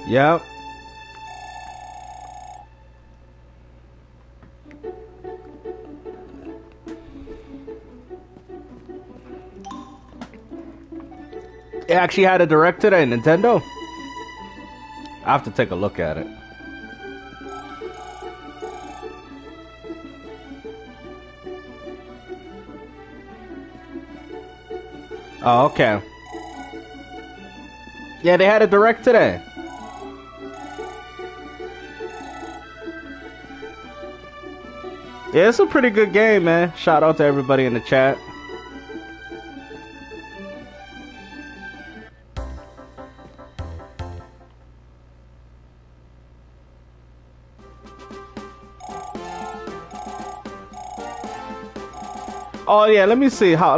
Yep. It actually had a direct today, Nintendo. I have to take a look at it. Oh, okay. Yeah, they had a direct today. Yeah, it's a pretty good game, man. Shout out to everybody in the chat. Oh yeah, let me see how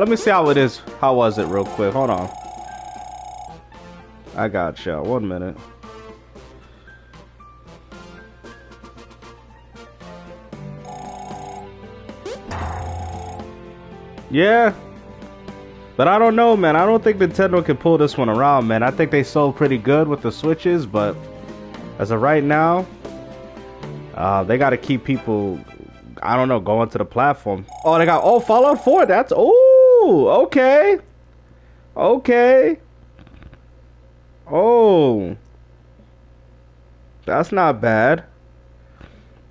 it is. How was it real quick? Hold on. I got you. 1 minute. Yeah. But I don't know, man. I don't think Nintendo can pull this one around, man. I think they sold pretty good with the Switches, but as of right now, they got to keep people, I don't know, going to the platform. Oh, they got, oh, Fallout 4. That's, oh, okay. Okay. Oh. That's not bad.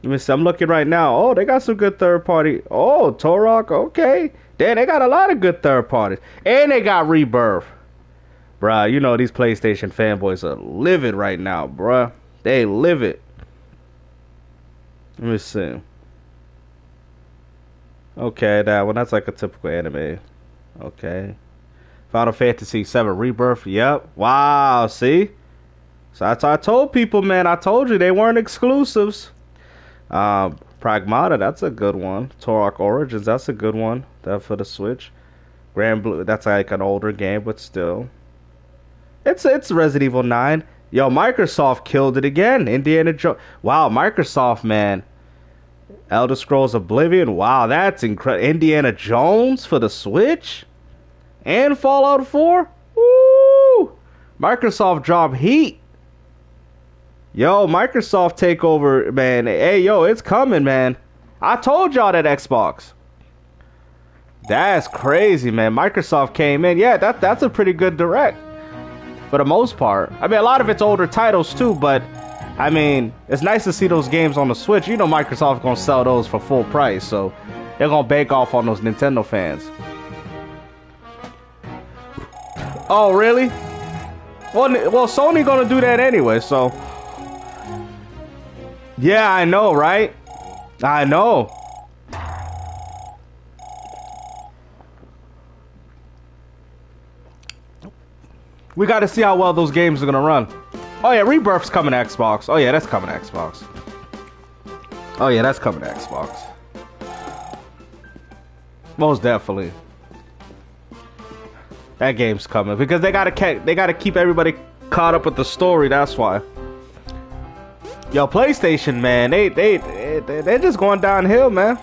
Let me see. I'm looking right now. Oh, they got some good third party. Oh, Turok. Okay. Damn, they got a lot of good third parties. And they got Rebirth. Bruh, you know these PlayStation fanboys are livid right now, bruh. They livid. Let me see. Okay, that one. That's like a typical anime. Okay. Final Fantasy VII Rebirth. Yep. Wow, see? So I told people, man. I told you they weren't exclusives. Pragmata, that's a good one. Turok Origins, that's a good one. That for the Switch. Grand Blue, that's like an older game, but still. It's Resident Evil 9. Yo, Microsoft killed it again. Indiana Jones. Wow, Microsoft, man. Elder Scrolls Oblivion. Wow, that's incredible. Indiana Jones for the Switch. And Fallout 4. Woo! Microsoft drop heat. Yo, Microsoft takeover, man. Hey, yo, it's coming, man. I told y'all that Xbox. That's crazy, man. Microsoft came in. Yeah, that's a pretty good direct. For the most part. I mean, a lot of it's older titles, too, but, I mean, it's nice to see those games on the Switch. You know Microsoft's going to sell those for full price, so they're going to bake off on those Nintendo fans. Oh, really? Well, Sony going to do that anyway, so... Yeah, I know, right? I know. We got to see how well those games are going to run. Oh, yeah, Rebirth's coming to Xbox. Oh, yeah, that's coming to Xbox. Oh, yeah, that's coming to Xbox. Most definitely. That game's coming. Because they got to keep everybody caught up with the story, that's why. Yo, PlayStation, man, they're just going downhill, man.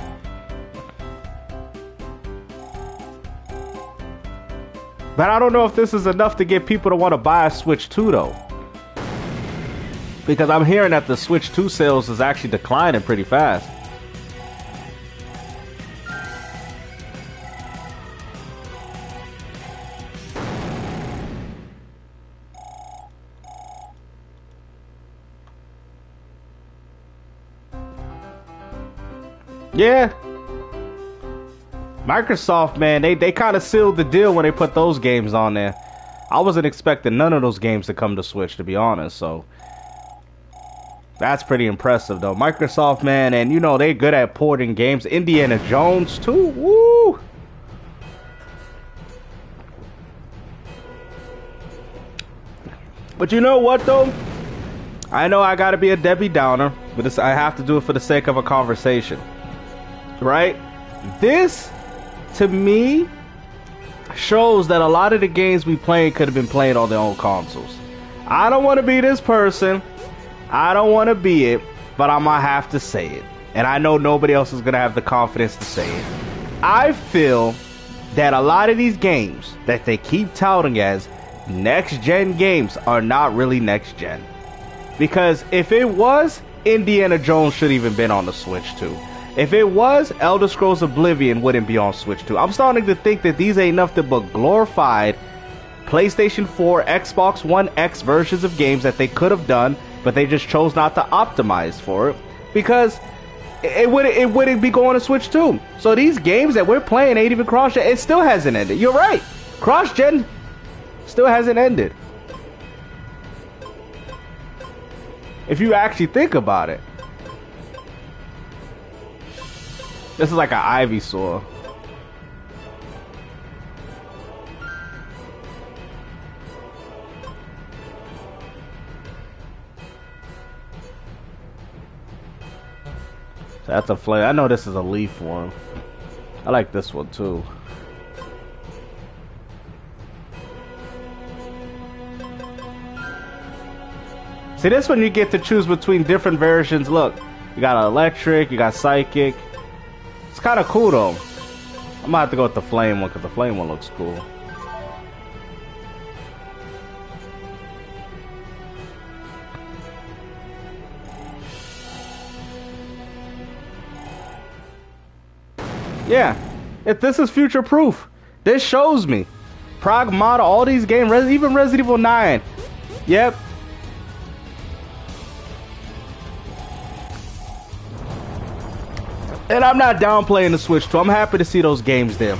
But I don't know if this is enough to get people to want to buy a Switch 2, though. Because I'm hearing that the Switch 2 sales is actually declining pretty fast. Yeah. Microsoft, man, they kind of sealed the deal when they put those games on there. I wasn't expecting none of those games to come to Switch, to be honest, so that's pretty impressive, though. Microsoft, man, and you know they're good at porting games. Indiana Jones, too. Woo! But you know what, though? I know I gotta be a Debbie Downer, but I have to do it for the sake of a conversation. Right? This, to me, shows that a lot of the games we played could have been played on their own consoles. I don't want to be this person. I don't want to be it, but I'm going to have to say it. And I know nobody else is going to have the confidence to say it. I feel that a lot of these games that they keep touting as next-gen games are not really next-gen. Because if it was, Indiana Jones should even been on the Switch too. If it was, Elder Scrolls Oblivion wouldn't be on Switch too. I'm starting to think that these ain't nothing but glorified PlayStation 4, Xbox One X versions of games that they could have done, but they just chose not to optimize for it because it wouldn't be going to Switch too. So these games that we're playing ain't even cross-gen. It still hasn't ended. You're right. Cross-gen still hasn't ended. If you actually think about it. This is like an Ivysaur. So that's a flame. I know this is a leaf one. I like this one too. See, this one you get to choose between different versions. Look, you got electric, you got psychic. It's kind of cool though. I'm gonna have to go with the flame one because the flame one looks cool. Yeah, if this is future proof, this shows me Pragmata, all these games, even Resident Evil 9. Yep. And I'm not downplaying the Switch too. I'm happy to see those games there.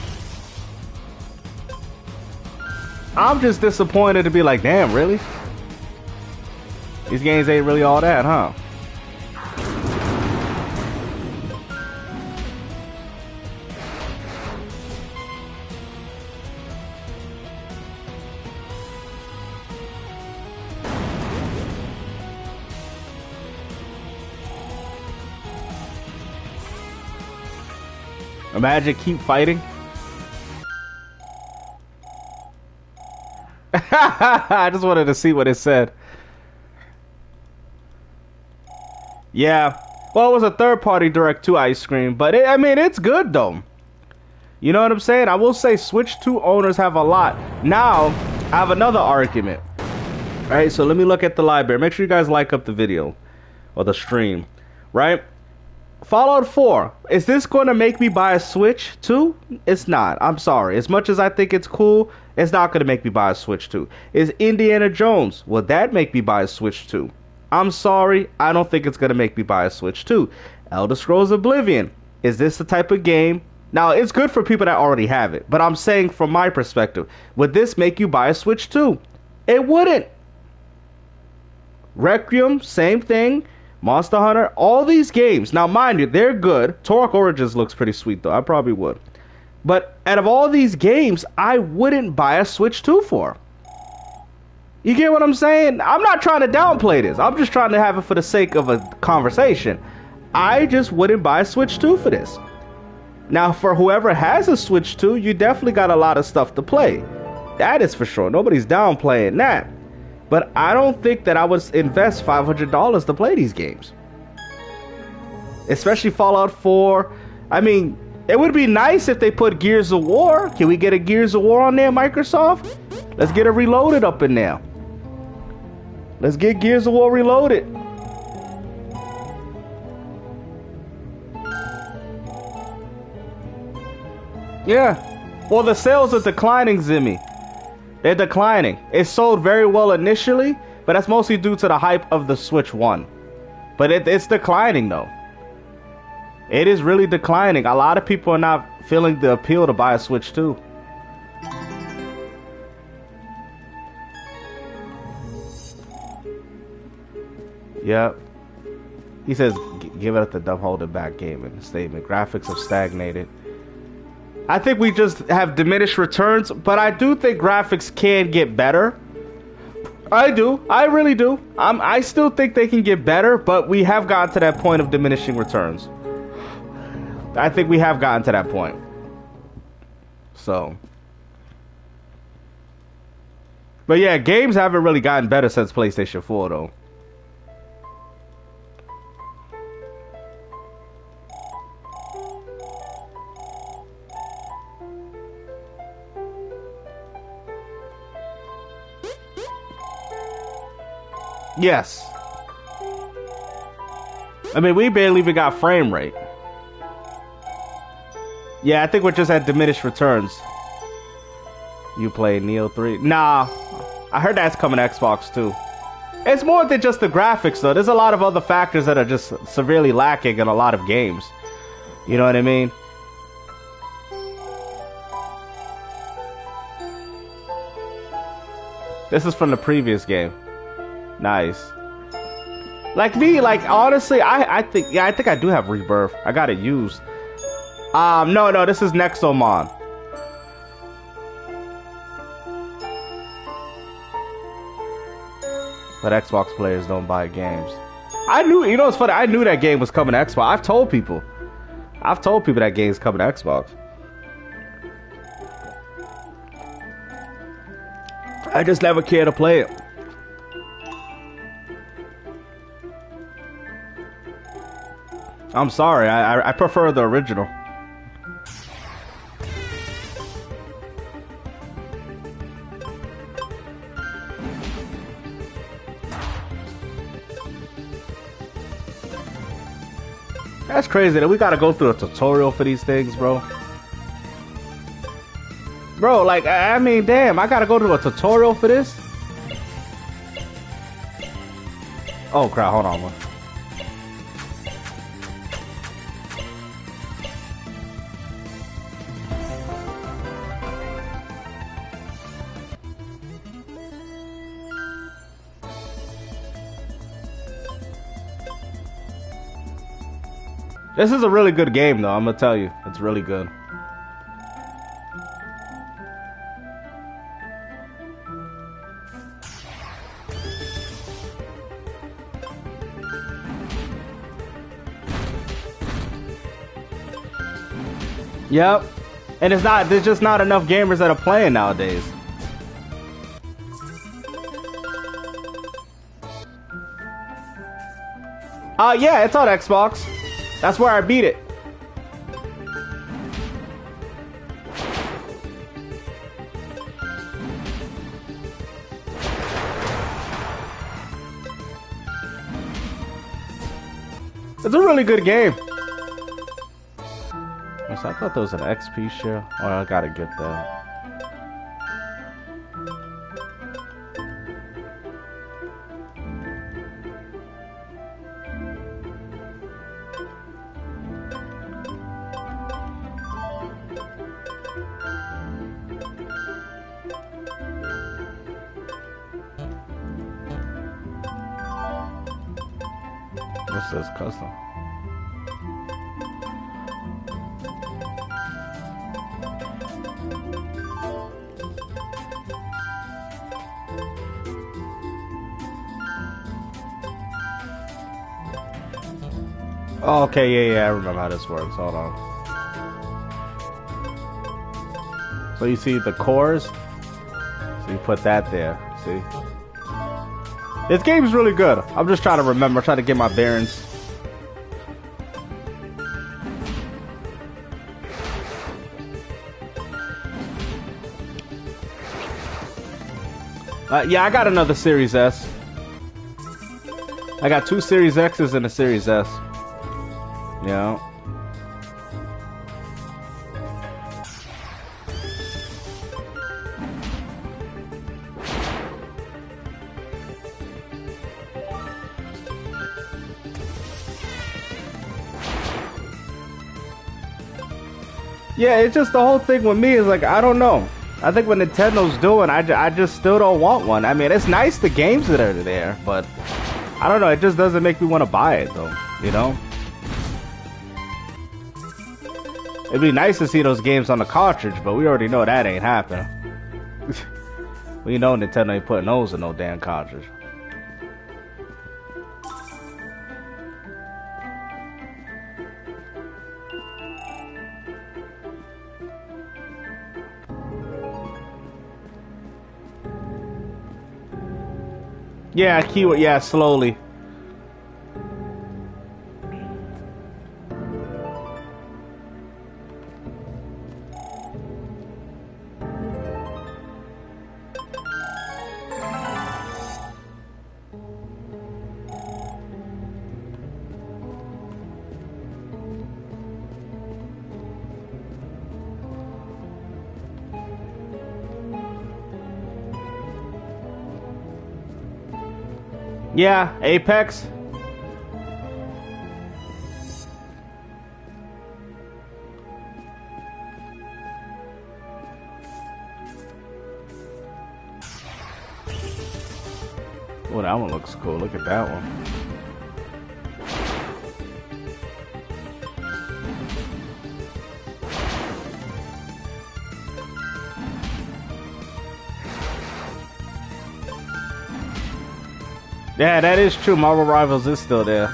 I'm just disappointed to be like, damn, really? These games ain't really all that, huh? Imagine keep fighting. I just wanted to see what it said. Yeah. Well, it was a third-party Direct 2 ice cream, but I mean, it's good though. You know what I'm saying? I will say Switch 2 owners have a lot. Now, I have another argument. Alright, so let me look at the library. Make sure you guys like up the video or the stream. Right? Fallout 4. Is this going to make me buy a Switch 2? It's not. I'm sorry. As much as I think it's cool, it's not going to make me buy a Switch 2. Is Indiana Jones? Will that make me buy a Switch 2? I'm sorry. I don't think it's going to make me buy a Switch 2. Elder Scrolls Oblivion. Is this the type of game? Now, it's good for people that already have it. But I'm saying from my perspective, would this make you buy a Switch 2? It wouldn't. Requiem, same thing. Monster Hunter, all these games. Now, mind you, they're good. Turok Origins looks pretty sweet, though. I probably would. But out of all these games, I wouldn't buy a Switch 2 for. You get what I'm saying? I'm not trying to downplay this. I'm just trying to have it for the sake of a conversation. I just wouldn't buy a Switch 2 for this. Now, for whoever has a Switch 2, you definitely got a lot of stuff to play. That is for sure. Nobody's downplaying that. But I don't think that I would invest $500 to play these games. Especially Fallout 4. I mean, it would be nice if they put Gears of War. Can we get a Gears of War on there, Microsoft? Let's get it reloaded up in there. Let's get Gears of War reloaded. Yeah. Well, the sales are declining, Zimmy. They're declining. It sold very well initially, but that's mostly due to the hype of the Switch 1. But it's declining, though. It is really declining. A lot of people are not feeling the appeal to buy a Switch 2. Yep. He says, give it up the dumb holding back gaming statement. Graphics have stagnated. I think we just have diminished returns, but I do think graphics can get better. I do. I really do. I still think they can get better, but we have gotten to that point of diminishing returns. I think we have gotten to that point. So. But yeah, games haven't really gotten better since PlayStation 4, though. Yes. I mean, we barely even got frame rate. Yeah, I think we're just at diminished returns. You play Neo 3? Nah, I heard that's coming to Xbox too. It's more than just the graphics though. There's a lot of other factors that are just severely lacking in a lot of games. You know what I mean? This is from the previous game. Nice. Like me, like honestly, I think I do have Rebirth. I got it used. No, this is Nexomon. But Xbox players don't buy games. I knew, you know what's funny? I knew that game was coming to Xbox. I've told people that game's coming to Xbox. I just never care to play it. I'm sorry, I prefer the original. That's crazy that we gotta go through a tutorial for these things, bro. Bro, like, I mean, damn, I gotta go to a tutorial for this? Oh, crap, hold on, man. This is a really good game, though, I'm gonna tell you. It's really good. Yep. And there's just not enough gamers that are playing nowadays. Yeah, it's on Xbox. That's where I beat it. It's a really good game. I thought there was an XP share. Oh, I gotta get that. What says custom? Oh, okay, yeah, I remember how this works. Hold on. So you see the cores? So you put that there, see? This game is really good. I'm just trying to remember, trying to get my bearings. Yeah, I got another Series S. I got 2 Series X's and a Series S. Yeah. Yeah, it's just the whole thing with me is like, I don't know. I think what Nintendo's doing, I just still don't want one. I mean, it's nice the games that are there, but I don't know, it just doesn't make me want to buy it though, you know? It'd be nice to see those games on the cartridge, but we already know that ain't happening. We know Nintendo ain't putting those in no damn cartridge. Yeah, keyword, yeah, slowly. Yeah, Apex. Oh, that one looks cool. Look at that one. Yeah, that is true. Marvel Rivals is still there.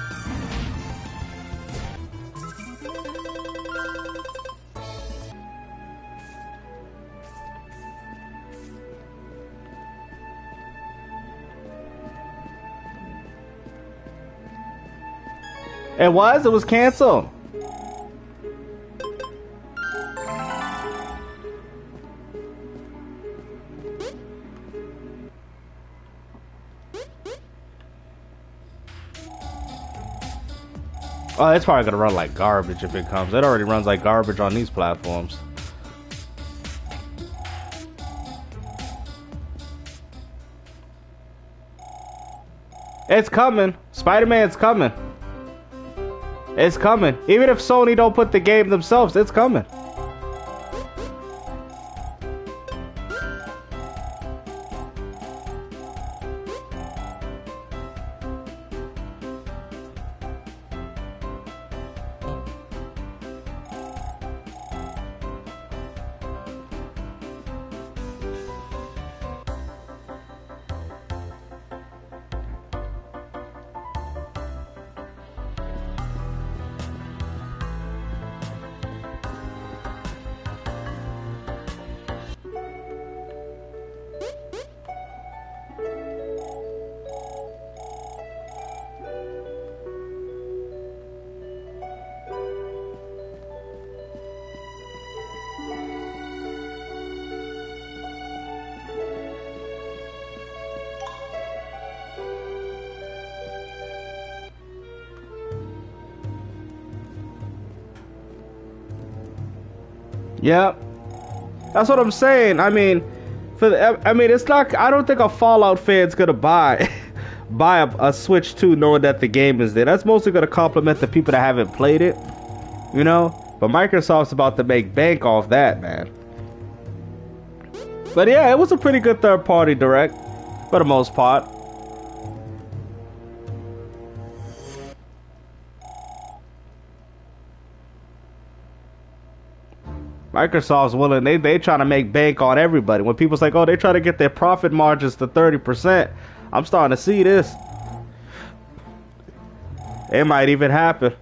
It was canceled. Oh, it's probably gonna run like garbage if it comes. It already runs like garbage on these platforms. It's coming. Spider-Man's coming. It's coming. Even if Sony don't put the game themselves, it's coming. Yep. That's what I'm saying. I mean, it's not. I don't think a Fallout fan's gonna buy a Switch 2 knowing that the game is there. That's mostly gonna compliment the people that haven't played it, you know. But Microsoft's about to make bank off that, man. But yeah, it was a pretty good third-party direct for the most part. Microsoft's willing. They trying to make bank on everybody. When people's like, oh, they try to get their profit margins to 30%. I'm starting to see this. It might even happen.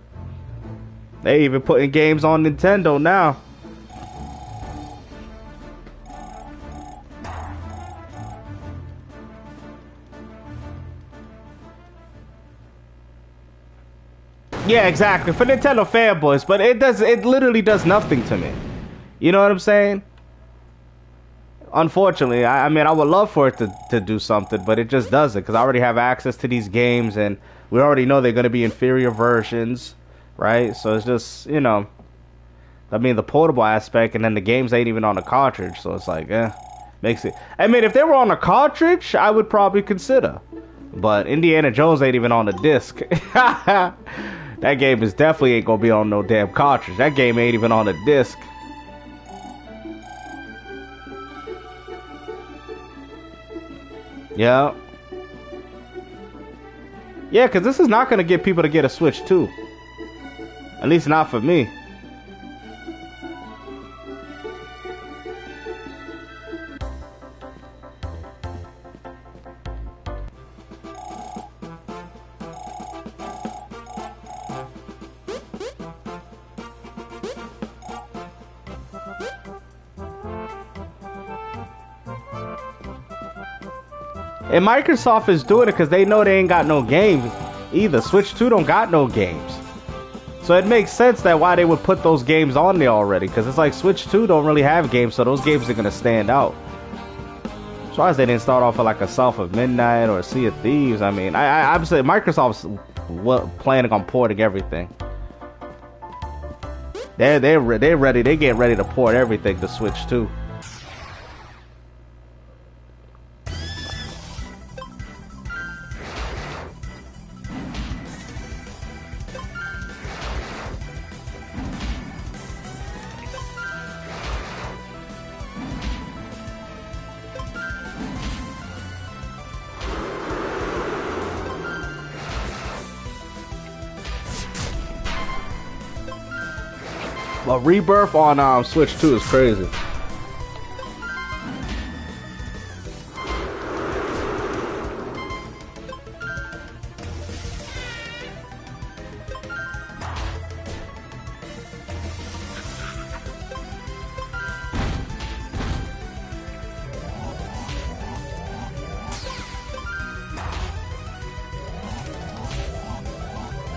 They even putting games on Nintendo now. Yeah, exactly. For Nintendo fanboys, but it literally does nothing to me. You know what I'm saying? Unfortunately, I mean, I would love for it to do something, but it just doesn't, because I already have access to these games, and we already know they're going to be inferior versions, right? So it's just, you know, I mean, the portable aspect, and then the games ain't even on the cartridge, so it's like, makes it. I mean, if they were on a cartridge, I would probably consider, but Indiana Jones ain't even on the disc. That game is definitely ain't gonna be on no damn cartridge. That game ain't even on a disc. Yeah. Yeah, because this is not going to get people to get a Switch 2. At least not for me. And Microsoft is doing it because they know they ain't got no games either. Switch 2 don't got no games. So it makes sense that why they would put those games on there already. Because it's like Switch 2 don't really have games, so those games are going to stand out. As far as they didn't start off with like a South of Midnight or a Sea of Thieves. I mean, I'm saying Microsoft's planning on porting everything. They're ready. They get ready to port everything to Switch 2. Well, Rebirth on Switch 2 is crazy.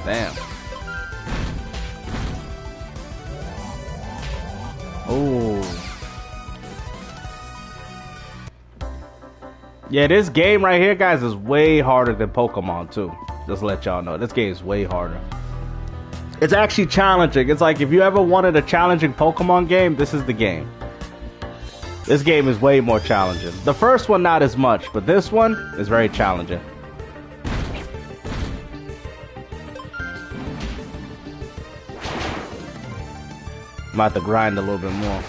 Damn. Oh. Yeah, this game right here, guys, is way harder than Pokemon too. Just to let y'all know, this game is way harder. It's actually challenging. It's like if you ever wanted a challenging Pokemon game, this is the game. This game is way more challenging. The first one, not as much, but this one is very challenging. I'm about to grind a little bit more.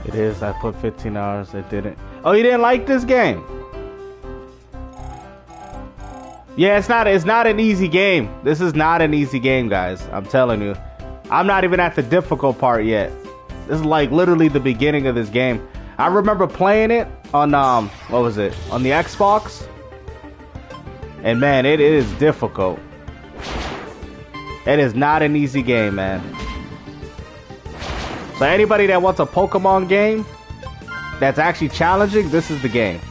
It is. I put 15 hours. It didn't. Oh, you didn't like this game? Yeah, it's not an easy game. This is not an easy game, guys. I'm telling you. I'm not even at the difficult part yet. This is like literally the beginning of this game. I remember playing it on what was it? On the Xbox. And man, it is difficult. It is not an easy game, man. So anybody that wants a Pokemon game that's actually challenging, this is the game.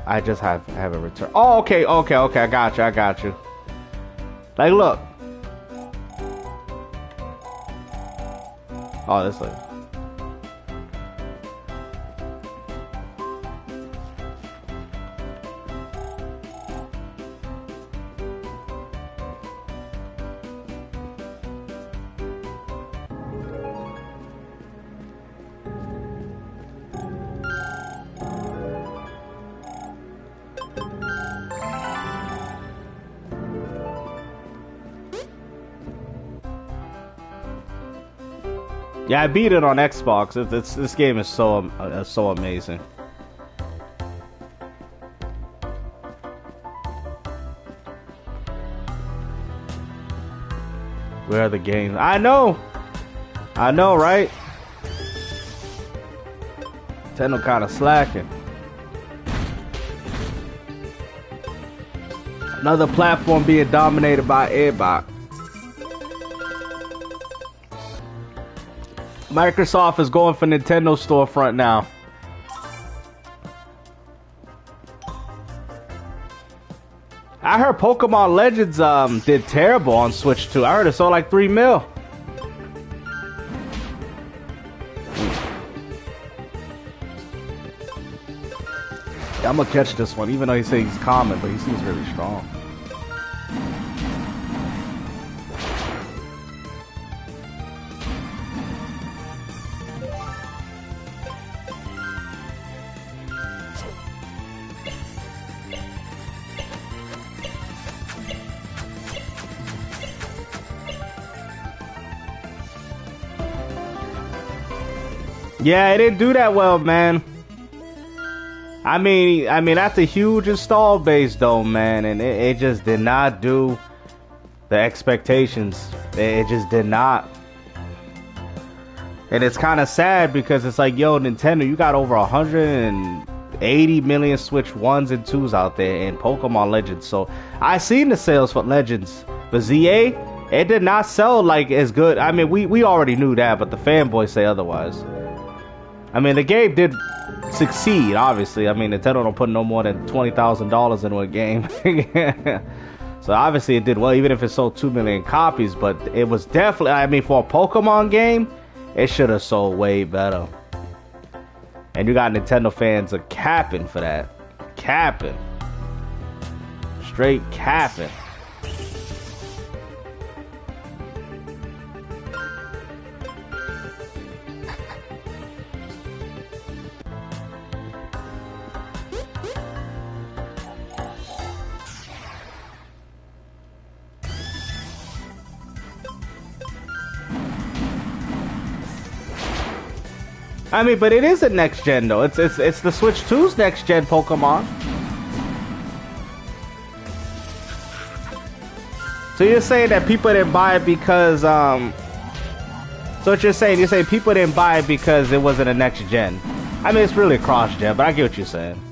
I just have a return. Oh, okay, I got you. Like, look. Oh, this like. Yeah, I beat it on Xbox. This game is so amazing. Where are the games? I know, right? Nintendo kind of slacking. Another platform being dominated by airbot. Microsoft is going for Nintendo storefront now. I heard Pokemon Legends did terrible on Switch 2. I heard it sold like 3 mil. Yeah, I'm gonna catch this one, even though he says he's common, but he seems really strong. Yeah, it didn't do that well, man. I mean, that's a huge install base, though, man, and it just did not do the expectations. It just did not. And it's kind of sad because it's like, yo, Nintendo, you got over 180 million Switch 1s and 2s out there in Pokemon Legends. So I seen the sales for Legends, but ZA, it did not sell like as good. I mean, we already knew that, but the fanboys say otherwise. I mean, the game did succeed, obviously. I mean, Nintendo don't put no more than $20,000 into a game. So obviously it did well, even if it sold 2 million copies. But it was definitely, I mean, for a Pokemon game, it should have sold way better. And you got Nintendo fans are capping for that. Capping. Straight capping. I mean, but it is a next gen though. It's the Switch 2's next gen Pokemon. So you're saying that people didn't buy it because so what you're saying people didn't buy it because it wasn't a next gen. I mean, it's really a cross gen, but I get what you're saying.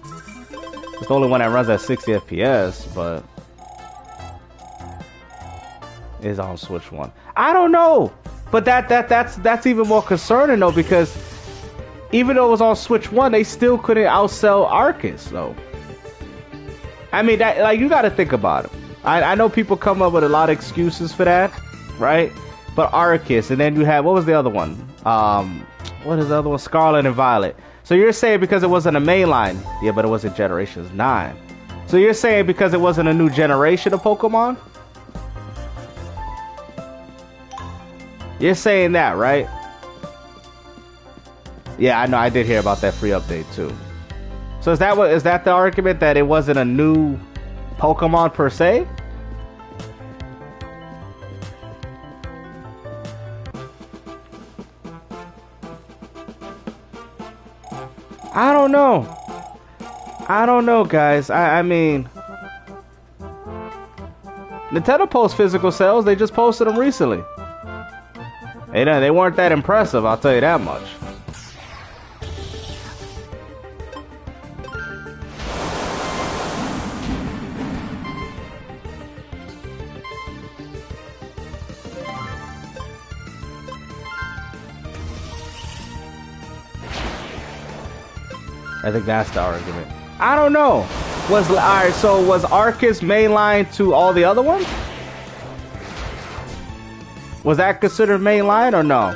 It's the only one that runs at 60 FPS, but is on Switch 1. I don't know, but that's even more concerning though, because even though it was on Switch 1, they still couldn't outsell Arceus, though. I mean, that, like, you gotta think about it. I know people come up with a lot of excuses for that, right? But Arceus, and then you have, what was the other one? What is the other one? Scarlet and Violet. So you're saying because it wasn't a mainline. Yeah, but it wasn't Generations 9. So you're saying because it wasn't a new generation of Pokemon? You're saying that, right? Yeah, I know. I did hear about that free update too. So is that the argument, that it wasn't a new Pokemon per se? I don't know. I don't know, guys. I mean, Nintendo posts physical sales. They just posted them recently. They weren't that impressive, I'll tell you that much. I think that's the argument. I don't know. Alright, so was Arceus mainline to all the other ones? Was that considered mainline or no?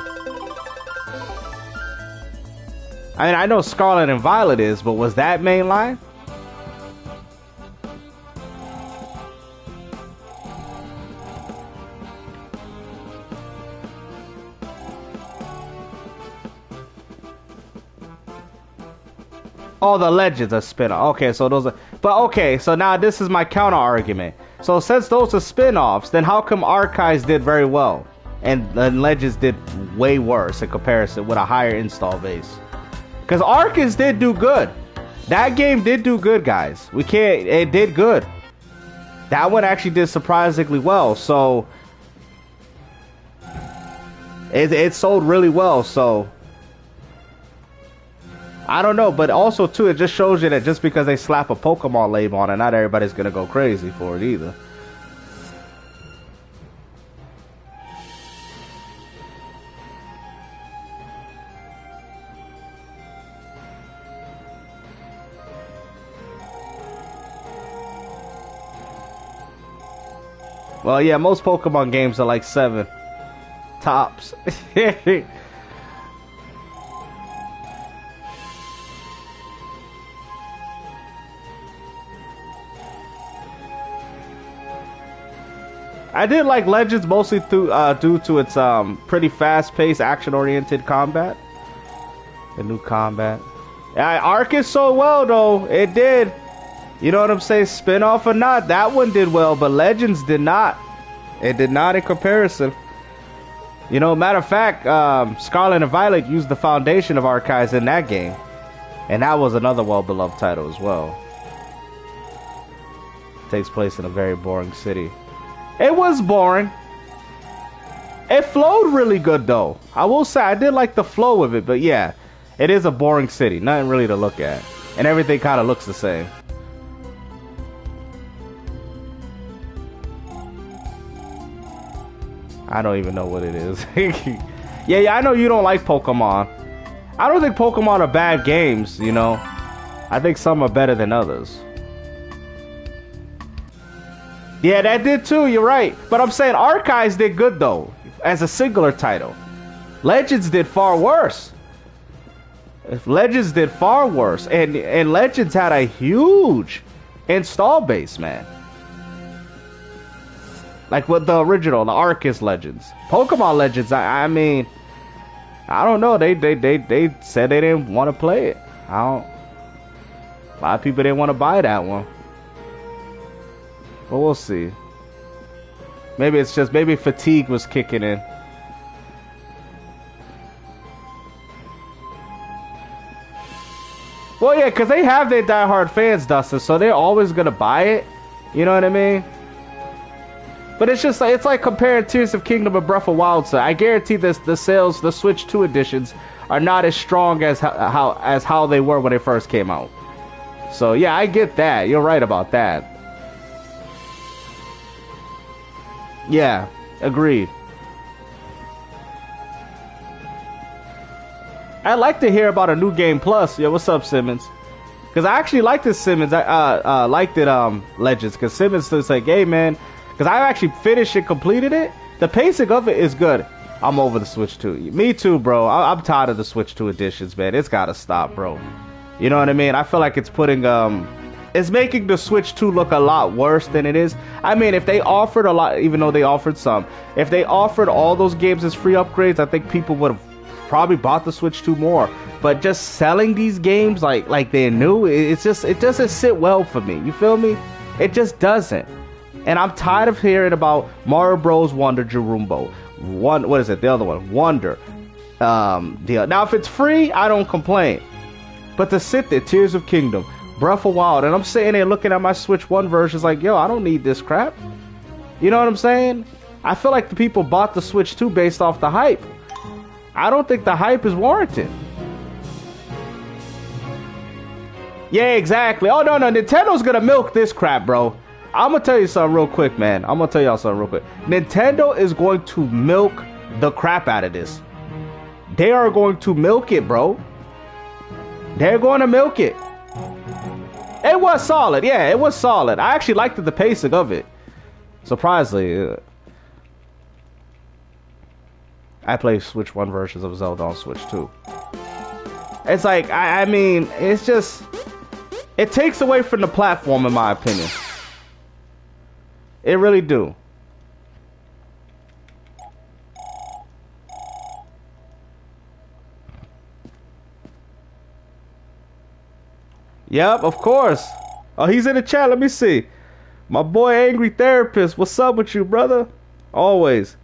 I mean, I know Scarlet and Violet is, but was that mainline? Oh, the Legends are spin-off. Okay, so those are... But okay, so now this is my counter argument. So since those are spin-offs, then how come Archives did very well and Legends did way worse in comparison with a higher install base? Because Arceus did do good. That game did do good, guys. It did good. That one actually did surprisingly well. So it sold really well. So I don't know, but also too, it just shows you that just because they slap a Pokemon label on it, not everybody's gonna go crazy for it either. Well, yeah, most Pokemon games are like 7 tops. I did like Legends mostly due to its pretty fast-paced, action-oriented combat. The new combat. Yeah, Arceus sold well though. It did. You know what I'm saying? Spin-off or not, that one did well, but Legends did not. It did not in comparison. You know, matter of fact, Scarlet and Violet used the foundation of Archives in that game, and that was another well-beloved title as well. It takes place in a very boring city. It was boring. It flowed really good though. I will say I did like the flow of it, but yeah, it is a boring city. Nothing really to look at. And everything kind of looks the same. I don't even know what it is. yeah, I know you don't like Pokemon. I don't think Pokemon are bad games, you know. I think some are better than others. Yeah, that did too. You're right. But I'm saying Archives did good though, as a singular title. Legends did far worse. Legends did far worse, and Legends had a huge install base, man. Like with the original, the Arceus Legends, Pokemon Legends. I mean, I don't know. They said they didn't want to play it. I don't. A lot of people didn't want to buy that one. But we'll see. Maybe it's just maybe fatigue was kicking in. Well, yeah, because they have their diehard fans, Dustin, so they're always gonna buy it. You know what I mean? But it's just like it's like comparing Tears of Kingdom and Breath of Wild. So I guarantee this the sales, the Switch 2 editions, are not as strong as how they were when they first came out. So yeah, I get that. You're right about that. Yeah, agreed. I'd like to hear about a new game plus. Yeah, what's up, Simmons? Because I actually liked this Simmons. I liked it Legends. Because Simmons was like, hey man, because I actually finished and completed it. The pacing of it is good. I'm over the Switch 2. Me too, bro. I'm tired of the Switch 2 editions, man. It's gotta stop, bro. You know what I mean? I feel like it's putting it's making the Switch 2 look a lot worse than it is. I mean, if they offered a lot, even though they offered some, if they offered all those games as free upgrades, I think people would have probably bought the Switch 2 more. But just selling these games like they're new, it doesn't sit well for me. You feel me? It just doesn't. And I'm tired of hearing about Mario Bros. Wonder Jerumbo. What is it? The other one, Wonder. Now if it's free, I don't complain. But to sit there, Tears of Kingdom, Breath of Wild, and I'm sitting there looking at my Switch 1 versions like, yo, I don't need this crap. You know what I'm saying? I feel like the people bought the Switch 2 based off the hype. I don't think the hype is warranted. Yeah, exactly. Oh, no, Nintendo's gonna milk this crap, bro. I'm gonna tell you something real quick, man. I'm gonna tell y'all something real quick. Nintendo is going to milk the crap out of this. They are going to milk it, bro. They're going to milk it. It was solid. Yeah, it was solid. I actually liked the pacing of it. Surprisingly. I play Switch 1 versions of Zelda on Switch 2. It's like, I mean, it's just... It takes away from the platform, in my opinion. It really do. Yep, of course. Oh, he's in the chat. Let me see. My boy Angry Therapist. What's up with you, brother? Always.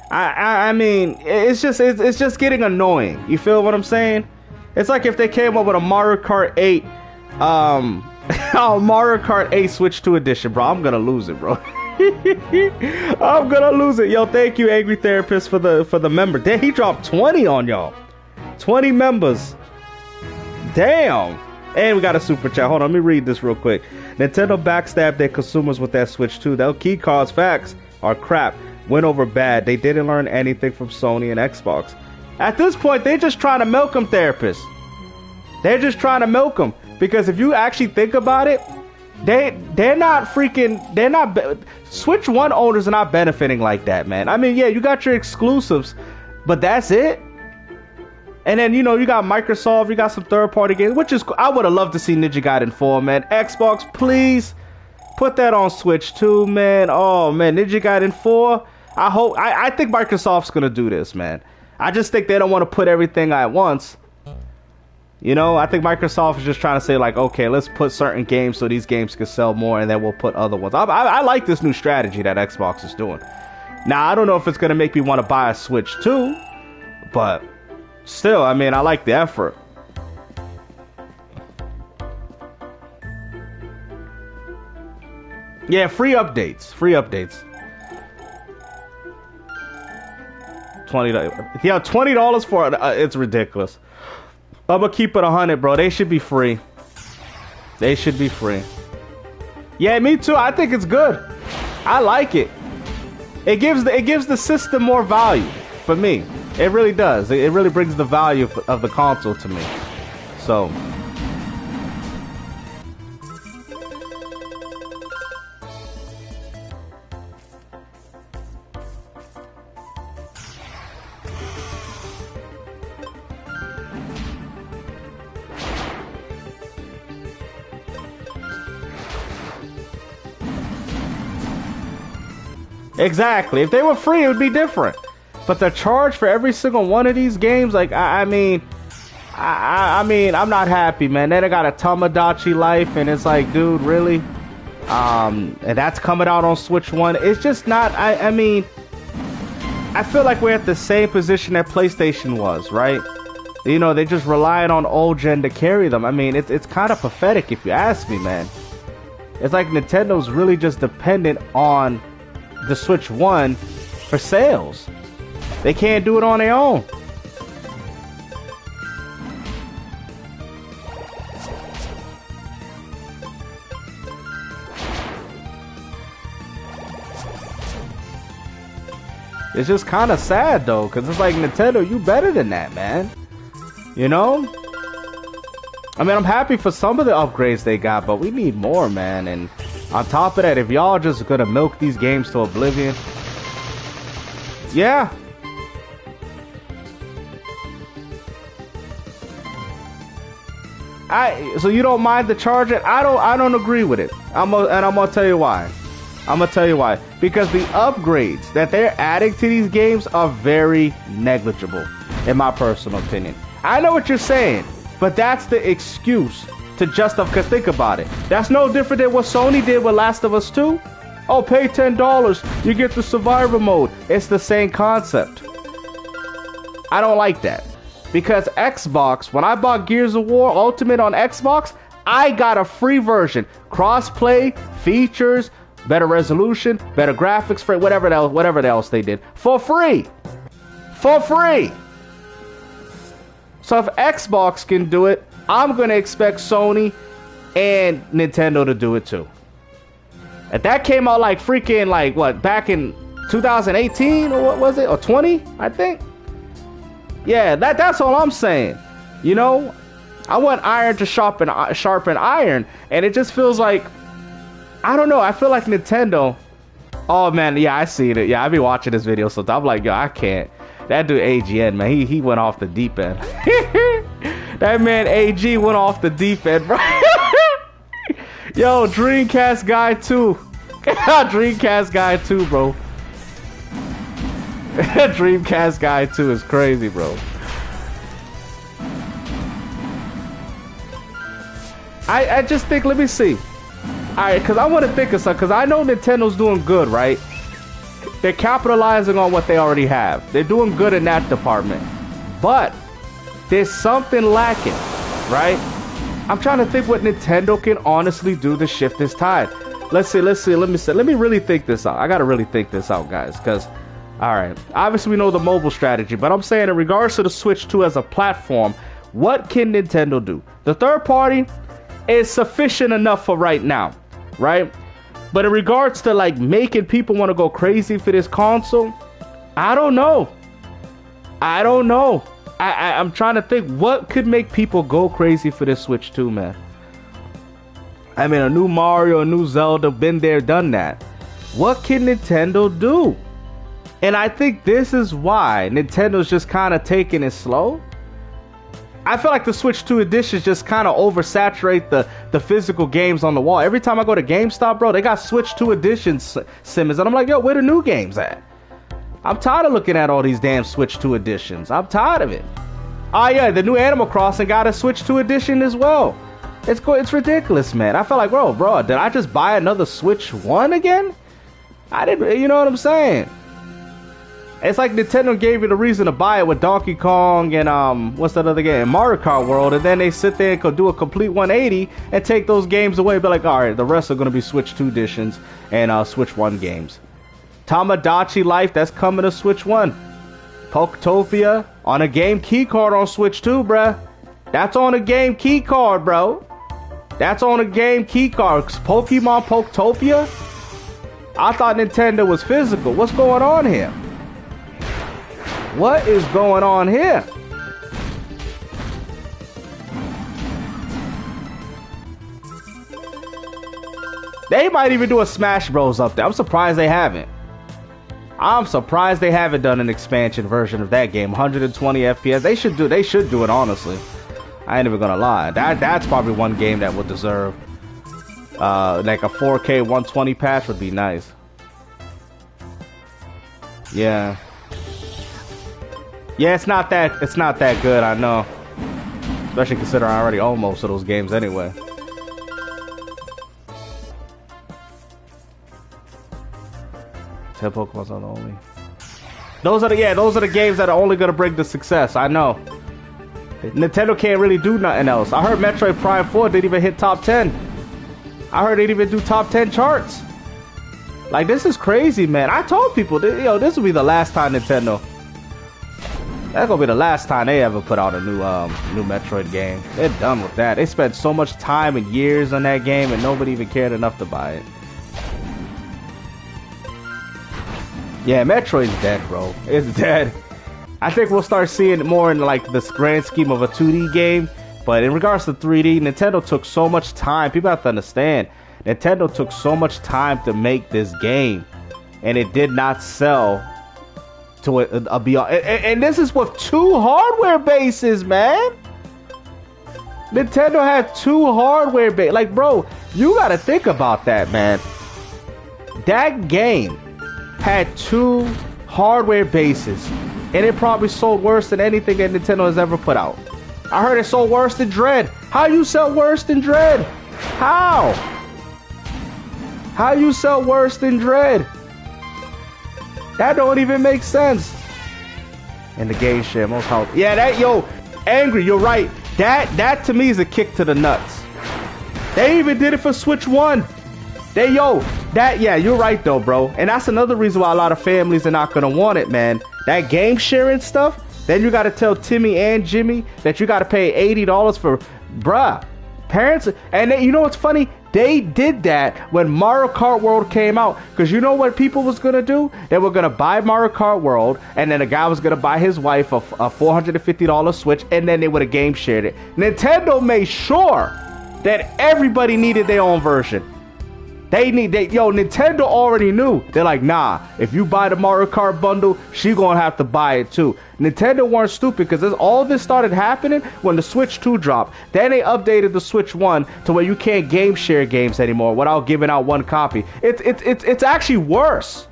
I mean, it's just getting annoying. You feel what I'm saying? It's like if they came up with a Mario Kart 8, Mario Kart 8 Switch 2 edition, bro. I'm gonna lose it, bro. I'm gonna lose it. Yo, thank you, Angry Therapist, for the member. Damn, he dropped 20 on y'all. 20 members. Damn. And we got a super chat. Hold on, let me read this real quick. Nintendo backstabbed their consumers with that Switch 2. Their key cards facts are crap. Went over bad. They didn't learn anything from Sony and Xbox. At this point, they're just trying to milk them, therapists. They're just trying to milk them. Because if you actually think about it, they're not Switch 1 owners are not benefiting like that, man. I mean, yeah, you got your exclusives, but that's it. And then, you know, you got Microsoft, you got some third-party games, which is, I would have loved to see Ninja Gaiden 4, man. Xbox, please put that on Switch 2, man. Oh, man, Ninja Gaiden 4. I think Microsoft's going to do this, man. I just think they don't want to put everything at once. You know, I think Microsoft is just trying to say, like, okay, let's put certain games so these games can sell more, and then we'll put other ones. I like this new strategy that Xbox is doing. Now, I don't know if it's going to make me want to buy a Switch 2, but still, I mean, I like the effort. Yeah, free updates. $20. Yeah, $20 for it. It's ridiculous. I'm gonna keep it 100, bro. They should be free. Yeah, me too. I think it's good. I like it. It gives the system more value for me. It really does. It really brings the value of the console to me. So. Exactly. If they were free, it would be different. But the charge for every single one of these games, like I mean, I'm not happy, man. Then I got a Tamagotchi Life, and it's like, dude, really? And that's coming out on Switch 1. It's just not. I mean, I feel like we're at the same position that PlayStation was, right? You know, they just relying on old gen to carry them. I mean, it's kind of pathetic if you ask me, man. It's like Nintendo's really just dependent on the Switch 1 for sales. They can't do it on their own. It's just kind of sad though, because it's like, Nintendo, you better than that, man. You know? I mean, I'm happy for some of the upgrades they got, but we need more, man. And on top of that, if y'all just gonna milk these games to oblivion, yeah. So you don't mind the charge? I don't agree with it. I'm gonna tell you why. I'm gonna tell you why. Because the upgrades that they're adding to these games are very negligible, in my personal opinion. I know what you're saying, but that's the excuse to justify. Because think about it. That's no different than what Sony did with Last of Us 2. Oh, pay $10, you get the survivor mode. It's the same concept. I don't like that. Because Xbox, when I bought Gears of War Ultimate on Xbox, I got a free version. Crossplay, features, better resolution, better graphics, for whatever else they did. For free. For free. So if Xbox can do it, I'm going to expect Sony and Nintendo to do it too. And that came out like freaking, like, what, back in 2018 or what was it? Or 20, I think? Yeah, that's all I'm saying. You know, I want iron to sharpen iron, and it just feels like, I don't know, I feel like Nintendo, oh man, yeah, I seen it. Yeah, I be watching this video sometimes. I'm like, yo, I can't. That dude AGN, man, he went off the deep end. That man AG went off the deep end, bro. Yo, Dreamcast guy too. Dreamcast guy too, bro. Dreamcast guy too is crazy, bro. I just think, let me see. Alright, because I want to think of something, because I know Nintendo's doing good, right? They're capitalizing on what they already have. They're doing good in that department. But there's something lacking, right? I'm trying to think what Nintendo can honestly do to shift this tide. Let's see, let me really think this out. I gotta really think this out, guys, because, alright, obviously we know the mobile strategy, but I'm saying in regards to the Switch 2 as a platform, what can Nintendo do? The third party is sufficient enough for right now, right? But in regards to like making people want to go crazy for this console, I don't know. I'm trying to think what could make people go crazy for this Switch 2, man. I mean, a new Mario, a new Zelda, been there, done that. What can Nintendo do? And I think this is why Nintendo's just kind of taking it slow. I feel like the Switch 2 editions just kind of oversaturate the physical games on the wall. Every time I go to GameStop, bro, they got Switch 2 editions, Simmons. And I'm like, yo, where the new games at? I'm tired of looking at all these damn Switch 2 editions. I'm tired of it. Oh, yeah, the new Animal Crossing got a Switch 2 edition as well. It's ridiculous, man. I feel like, bro, did I just buy another Switch 1 again? I didn't, you know what I'm saying? It's like Nintendo gave you the reason to buy it with Donkey Kong and what's that other game? Mario Kart World, and then they sit there and could do a complete 180 and take those games away. Be like, all right, the rest are gonna be Switch 2 editions and Switch 1 games. Tamagotchi Life, that's coming to Switch 1. Poketopia on a game key card on Switch 2, bruh. That's on a game key card, bro. That's on a game key cards. Pokemon Poketopia? I thought Nintendo was physical. What's going on here? What is going on here? They might even do a Smash Bros up there. I'm surprised they haven't. I'm surprised they haven't done an expansion version of that game. 120 FPS. They should do it, honestly. I ain't even gonna lie. That's probably one game that would deserve like a 4K 120 patch would be nice. Yeah. Yeah, it's not that good, I know. Especially considering I already own most of those games anyway. 10 Pokemon's on only. Those are the games that are only gonna bring the success. I know. Nintendo can't really do nothing else. I heard Metroid Prime 4 didn't even hit top 10. I heard it didn't even do top 10 charts. Like, this is crazy, man. I told people, this will be the last time Nintendo. That's gonna be the last time they ever put out a new Metroid game. They're done with that. They spent so much time and years on that game, and nobody even cared enough to buy it. Yeah, Metroid's dead, bro. It's dead. I think we'll start seeing it more in like this grand scheme of a 2D game. But in regards to 3D, Nintendo took so much time. People have to understand, Nintendo took so much time to make this game, and it did not sell to a beyond. And this is with 2 hardware bases, man. Nintendo had 2 hardware bases. Like, bro, you gotta think about that, man. That game had 2 hardware bases, and it probably sold worse than anything that Nintendo has ever put out. I heard it sold worse than Dread. How you sell worse than Dread? How you sell worse than Dread? That don't even make sense. And the game share most how. Yeah, Angry, you're right. That to me is a kick to the nuts. They even did it for Switch 1. You're right though, bro. And that's another reason why a lot of families are not gonna want it, man. That game sharing stuff, then you gotta tell Timmy and Jimmy that you gotta pay $80 for, bruh. Parents, and you know what's funny? They did that when Mario Kart World came out, because you know what people was gonna do? They were gonna buy Mario Kart World, and then a guy was gonna buy his wife a $450 Switch, and then they would have game shared it. Nintendo made sure that everybody needed their own version. Nintendo already knew. They're like, nah, if you buy the Mario Kart bundle, she gonna have to buy it too. Nintendo weren't stupid, because all this started happening when the Switch 2 dropped. Then they updated the Switch 1 to where you can't game share games anymore without giving out one copy. It's actually worse.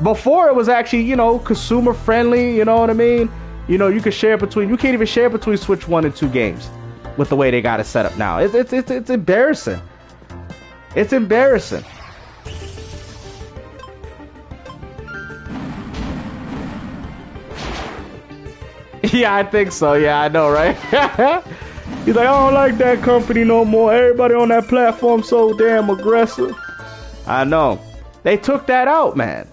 Before it was actually, consumer friendly, you know what I mean? You could share you can't even share between Switch 1 and 2 games with the way they got it set up now. It's embarrassing. It's embarrassing. Yeah, I think so. Yeah, I know, right? He's like, I don't like that company no more. Everybody on that platform so damn aggressive. I know. They took that out, man.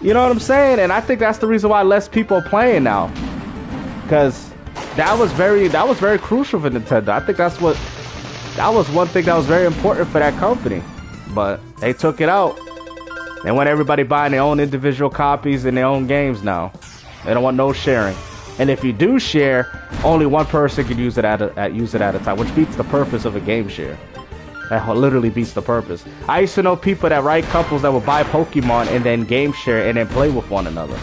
You know what I'm saying? And I think that's the reason why less people are playing now. Because that was very crucial for Nintendo. I think that was one thing that was very important for that company. But they took it out. They want everybody buying their own individual copies in their own games now. They don't want no sharing. And if you do share, only one person can use it at a time, which beats the purpose of a game share. That literally beats the purpose. I used to know people that write couples that would buy Pokemon and then game share and then play with one another.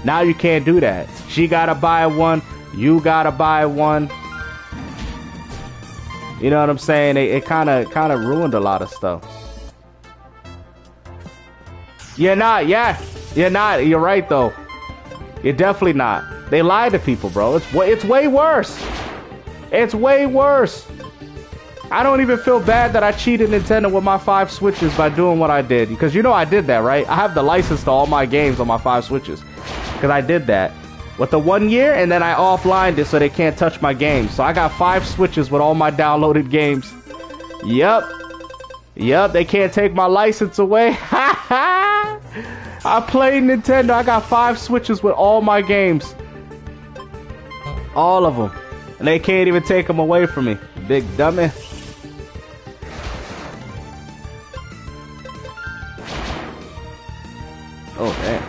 Now you can't do that. She gotta buy one, you gotta buy one. You know what I'm saying? It kind of ruined a lot of stuff. You're not. You're right though. You're definitely not. They lie to people, bro. It's way worse. It's way worse. I don't even feel bad that I cheated Nintendo with my 5 Switches by doing what I did, because I did that, right? I have the license to all my games on my 5 Switches, because I did that with the 1 year, and then I offlined it so they can't touch my games. So I got 5 Switches with all my downloaded games. Yep, they can't take my license away. I played Nintendo. I got 5 Switches with all my games. All of them. And they can't even take them away from me. Big dummy. Oh, damn.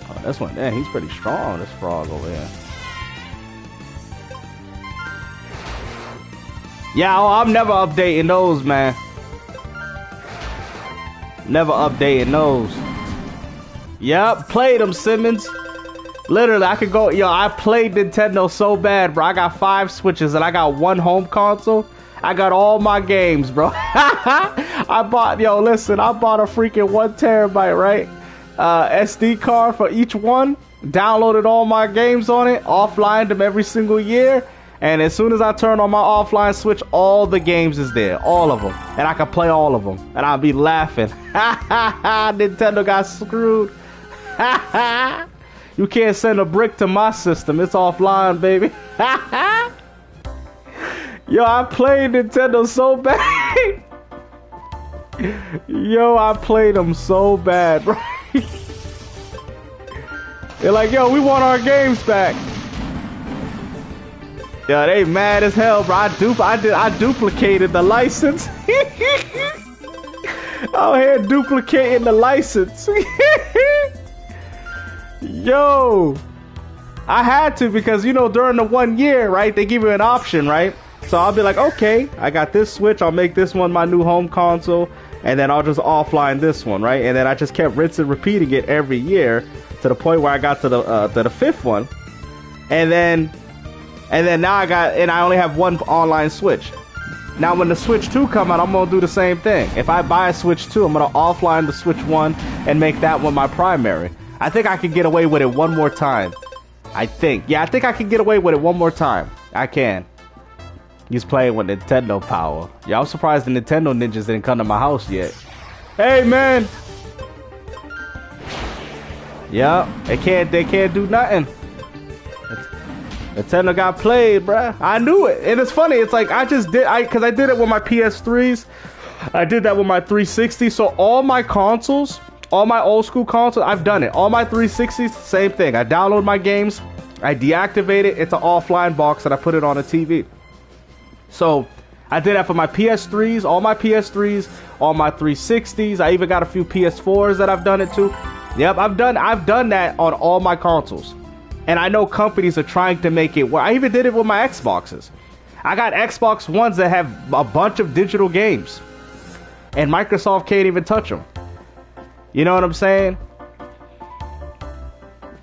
Oh, this one, damn, he's pretty strong, this frog over here. Yeah, oh, I'm never updating those, man. Never updating those. Yep, played them, Simmons. Literally, I could go, yo, I played Nintendo so bad, bro. I got 5 Switches and I got 1 home console. I got all my games, bro. I bought a freaking 1 terabyte, right? SD card for each one. Downloaded all my games on it, offlined them every single year. And as soon as I turn on my offline Switch, all the games is there. All of them. And I can play all of them. And I'll be laughing. Nintendo got screwed. You can't send a brick to my system. It's offline, baby. Yo, I played Nintendo so bad. Yo, I played them so bad, bro. They're like, yo, we want our games back. Yeah, they mad as hell, bro. I duplicated the license. Out here duplicating the license. Yo, I had to because, you know, during the 1 year, right, they give you an option, right? So I'll be like, okay, I got this Switch. I'll make this one my new home console, and then I'll just offline this one, right? And then I just kept rinsing and repeating it every year to the point where I got to the 5th one, and then now I only have 1 online Switch. Now when the Switch 2 come out, I'm gonna do the same thing. If I buy a Switch 2, I'm gonna offline the Switch 1 and make that one my primary. I think I can get away with it one more time. I think I can get away with it one more time. I can. He's playing with Nintendo power. Yeah, I'm surprised the Nintendo ninjas didn't come to my house yet. Hey, man. Yeah, they can't do nothing. Nintendo got played, bruh. I knew it. And it's funny. It's like because I did it with my PS3s. I did that with my 360. So all my consoles, all my old school consoles, I've done it. All my 360s, same thing. I download my games. I deactivate it. It's an offline box and I put it on a TV. So I did that for my PS3s, all my 360s. I even got a few PS4s that I've done it to. Yep, I've done that on all my consoles. And I know companies are trying to make it work. I even did it with my Xboxes. I got Xbox Ones that have a bunch of digital games. And Microsoft can't even touch them. You know what I'm saying?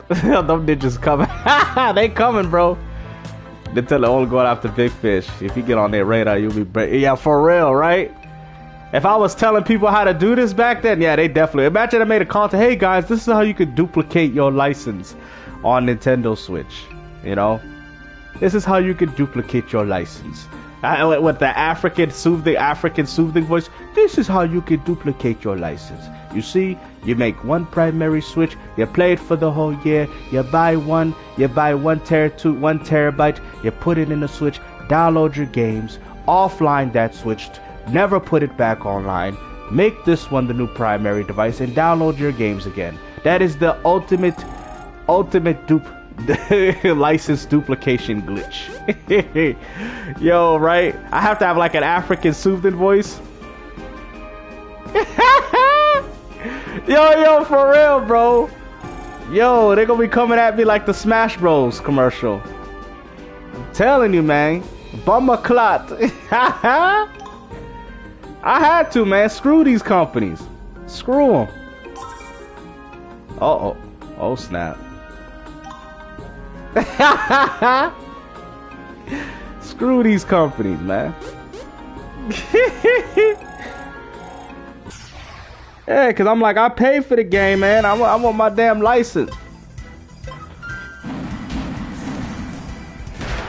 Them ninjas coming. They coming, bro. Nintendo only going after big fish. If you get on their radar, you'll be... Yeah, for real, right? If I was telling people how to do this back then, yeah, they definitely... Imagine I made a content. Hey, guys, this is how you could duplicate your license on Nintendo Switch. You know? This is how you could duplicate your license. With the African soothing voice. This is how you could duplicate your license. You see, you make 1 primary Switch, you play it for the whole year, you buy 1 terabyte, you put it in the Switch, download your games, offline that Switch, never put it back online, make this one the new primary device, and download your games again. That is the ultimate license duplication glitch. Yo, right? I have to have like an African soothing voice. Yo, for real, bro. Yo, they gonna be coming at me like the Smash Bros commercial. I'm telling you, man. Bummer clot. I had to, man. Screw these companies. Screw them. Uh-oh. Oh, snap. Screw these companies, man. Yeah, cause I'm like, I paid for the game, man. I want my damn license.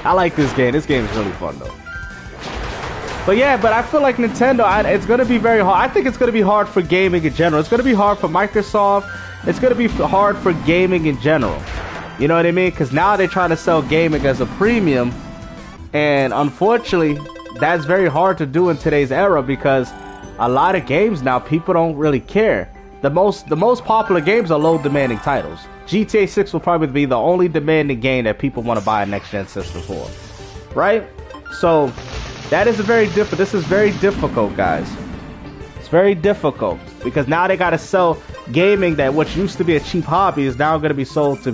I like this game. This game is really fun, though. But yeah, but I feel like Nintendo, it's gonna be very hard. I think it's gonna be hard for gaming in general. It's gonna be hard for Microsoft. It's gonna be hard for gaming in general. You know what I mean? Because now they're trying to sell gaming as a premium, and unfortunately, that's very hard to do in today's era because a lot of games now people don't really care. The most popular games are low demanding titles. GTA 6 will probably be the only demanding game that people want to buy a next gen system for, right? So That is a very difficult. This is very difficult, guys. It's very difficult because now they gotta sell gaming that what used to be a cheap hobby is now gonna be sold to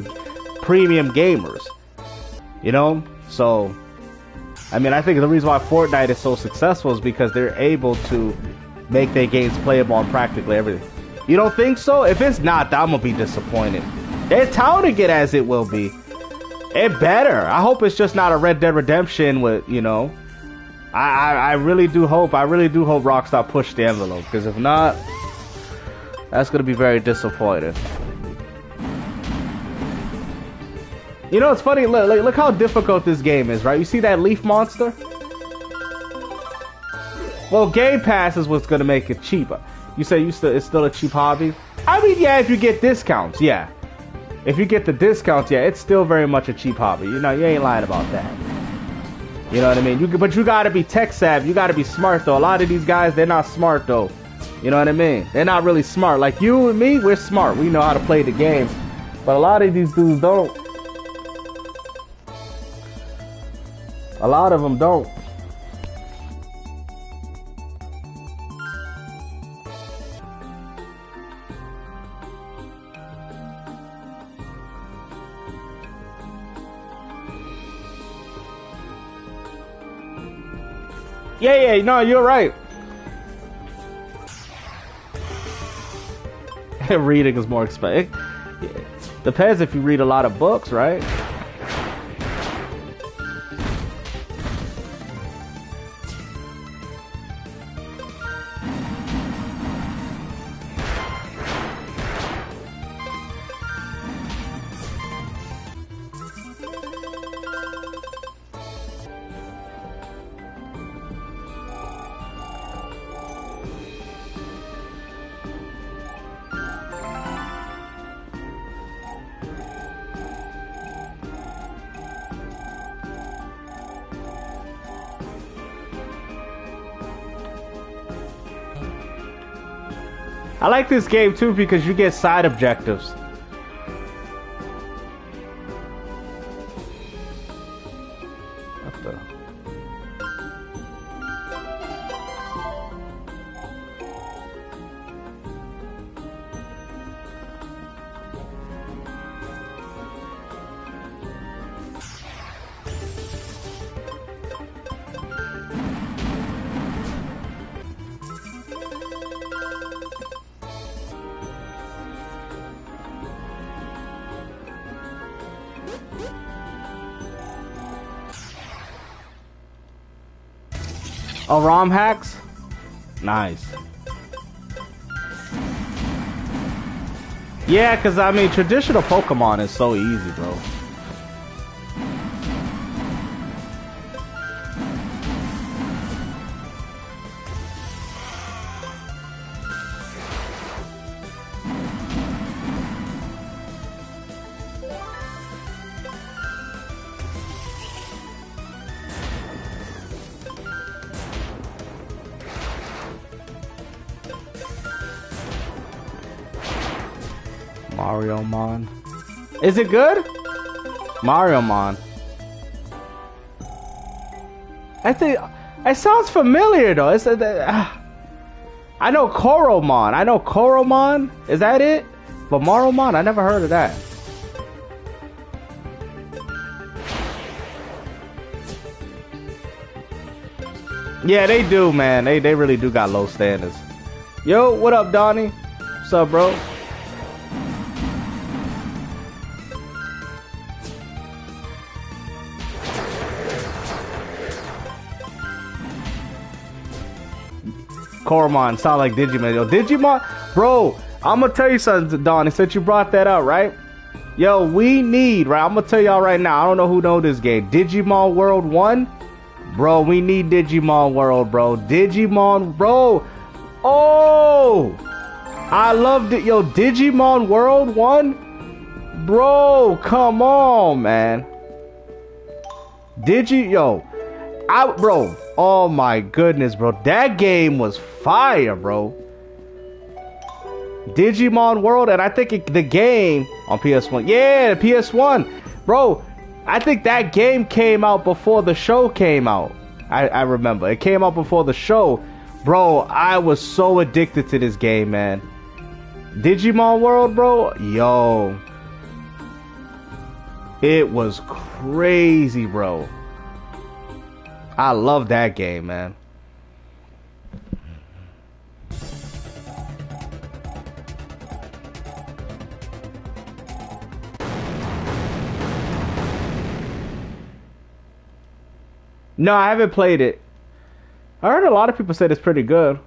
premium gamers. You know, so I mean, I think the reason why Fortnite is so successful is because they're able to make their games playable on practically everything. You don't think so? If it's not, I'm gonna be disappointed. They're touting it as it will be. It better. I hope it's just not a Red Dead Redemption with, you know. I really do hope. I really do hope Rockstar push the envelope, because if not, that's gonna be very disappointing. You know, it's funny. Look how difficult this game is, right? You see that leaf monster? Well, Game Pass is what's gonna make it cheaper. You say it's still a cheap hobby? I mean, yeah, if you get discounts, yeah. If you get the discounts, yeah, it's still very much a cheap hobby. You know, you ain't lying about that. You know what I mean? But you gotta be tech savvy. You gotta be smart, though. A lot of these guys, they're not smart, though. You know what I mean? They're not really smart. Like you and me, we're smart. We know how to play the game. But a lot of these dudes don't. A lot of them don't. Yeah, no, you're right. Reading is more expensive. Depends if you read a lot of books, right? I like this game too because you get side objectives. What the? Oh, ROM hacks? Nice. Yeah, because I mean, traditional Pokemon is so easy, bro. Mario Mon. Is it good? Mario Mon. I think it sounds familiar though. It's I know Koromon. I know Koromon. Is that it? But Mario Mon, I never heard of that. Yeah, they do, man. They really do got low standards. Yo, what up, Donnie? What's up, bro? Koromon sound like Digimon. Yo, Digimon, bro, I'm gonna tell you something, Donnie, since you brought that up, right? Yo, we need, right? I'm gonna tell y'all right now. I don't know who know this game. Digimon World 1, bro. We need Digimon World, bro. Digimon, bro. Oh, I loved it. Yo, Digimon World 1, bro. Come on, man. Bro. Oh my goodness, bro. That game was fire, bro. Digimon World, and I think the game on PS1. Yeah, PS1. Bro, I think that game came out before the show came out. I remember. It came out before the show. Bro, I was so addicted to this game, man. Digimon World, bro? Yo. It was crazy, bro. I love that game, man. No, I haven't played it. I heard a lot of people said it's pretty good.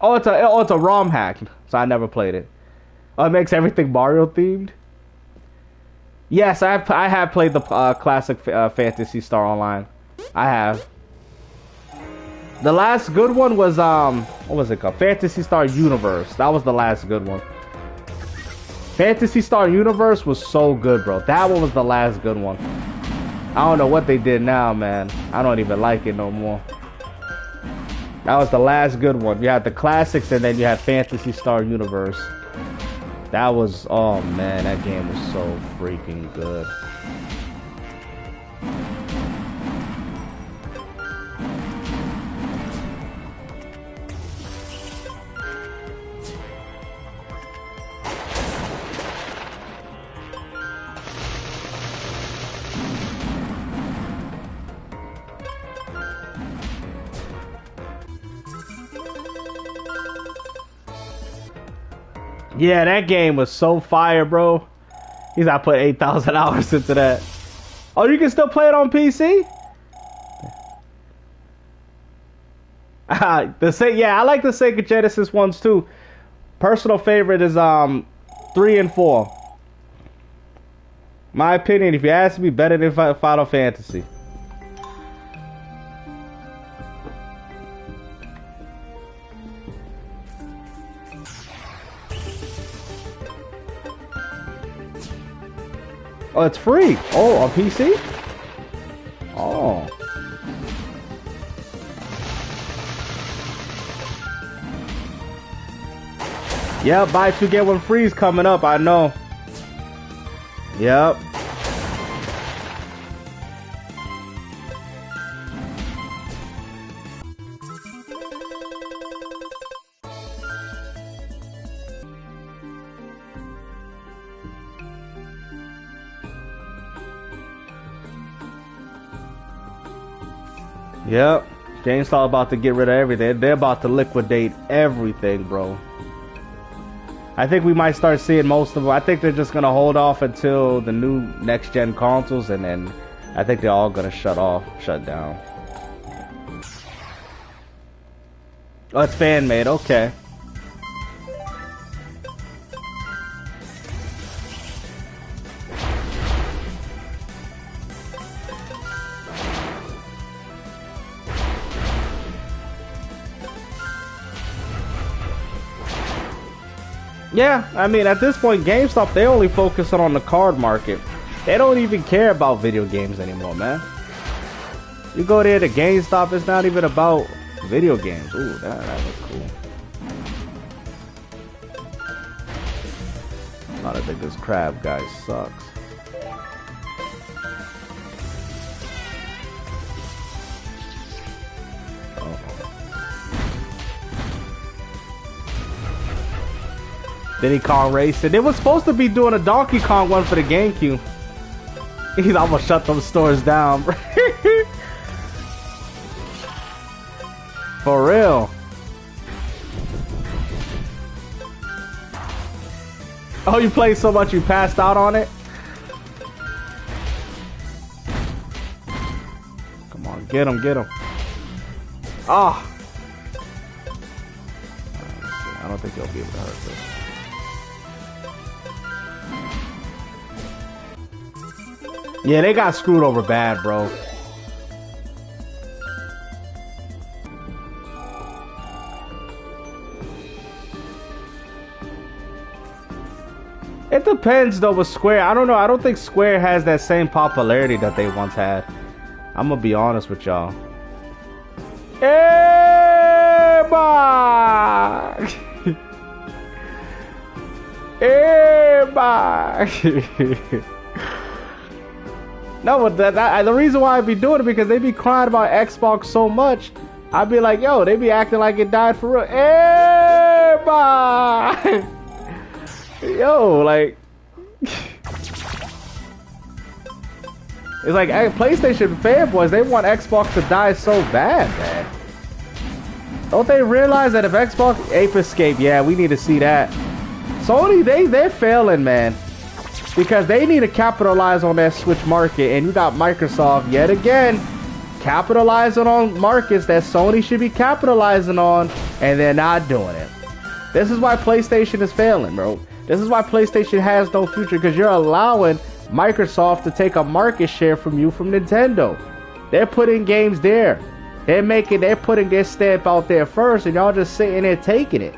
Oh, it's a ROM hack, so I never played it. Oh, it makes everything Mario themed. Yes, I have played the classic Phantasy Star Online. I have. The last good one was what was it called? Phantasy Star Universe. That was the last good one. Phantasy Star Universe was so good, bro. That one was the last good one. I don't know what they did now, man. I don't even like it no more. That was the last good one. You had the classics and then you had Phantasy Star Universe. That was, oh man, that game was so freaking good. Yeah, that game was so fire, bro. He's not put 8,000 hours into that. Oh, you can still play it on PC? Yeah, I like the Sega Genesis ones too. Personal favorite is 3 and 4. My opinion, if you ask me, better than Final Fantasy. Oh, it's free. Oh, on PC? Oh. Yeah, buy 2 get 1 free is coming up, I know. Yep. Yep. GameStop about to get rid of everything. They're about to liquidate everything, bro. I think we might start seeing most of them. I think they're just going to hold off until the new next-gen consoles, and then I think they're all going to shut down. Oh, it's fan-made. Okay. Yeah, I mean, at this point, GameStop, they only focus on the card market. They don't even care about video games anymore, man. You go there to GameStop, it's not even about video games. Ooh, that was cool. I think this crab guy sucks. Diddy Kong Racing. They were supposed to be doing a Donkey Kong one for the GameCube. He's almost shut those stores down, bro. For real. Oh, you played so much you passed out on it? Come on, get him, get him. Oh. I don't think he'll be able to hurt this. Yeah, they got screwed over bad, bro. It depends though with Square. I don't know. I don't think Square has that same popularity that they once had. I'm gonna be honest with y'all. Everybody! Everybody! No, but the reason why I be doing it because they be crying about Xbox so much. I'd be like, yo, they be acting like it died for real. Everybody! Yo, like... It's like PlayStation fanboys, they want Xbox to die so bad, man. Don't they realize that if Xbox... Ape Escape, yeah, we need to see that. Sony, they're failing, man. Because they need to capitalize on that Switch market. And you got Microsoft, yet again, capitalizing on markets that Sony should be capitalizing on. And they're not doing it. This is why PlayStation is failing, bro. This is why PlayStation has no future. Because you're allowing Microsoft to take a market share from you from Nintendo. They're putting games there. They're putting their stamp out there first, and y'all just sitting there taking it.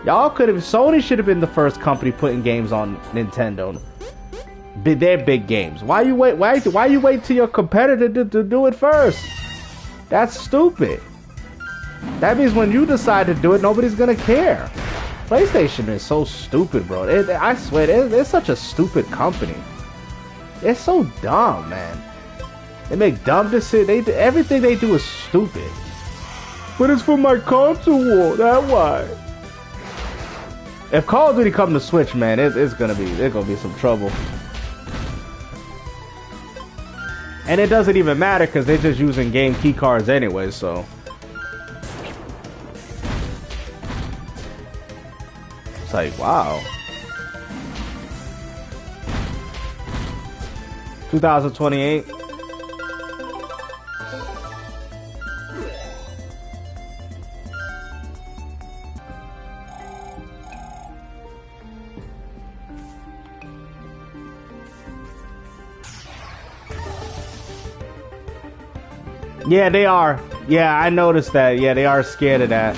Y'all could have. Sony should have been the first company putting games on Nintendo. Their big games. Why you wait? Why you wait till your competitor to do it first? That's stupid. That means when you decide to do it, nobody's gonna care. PlayStation is so stupid, bro. I swear, they're such a stupid company. They're so dumb, man. They make dumb decisions. Everything they do is stupid. But it's for my console war. That's why. If Call of Duty come to Switch, man, there's gonna be some trouble. And it doesn't even matter because they're just using game key cards anyway. So. It's like, wow. 2028. Yeah, they are. Yeah, I noticed that. Yeah, they are scared of that.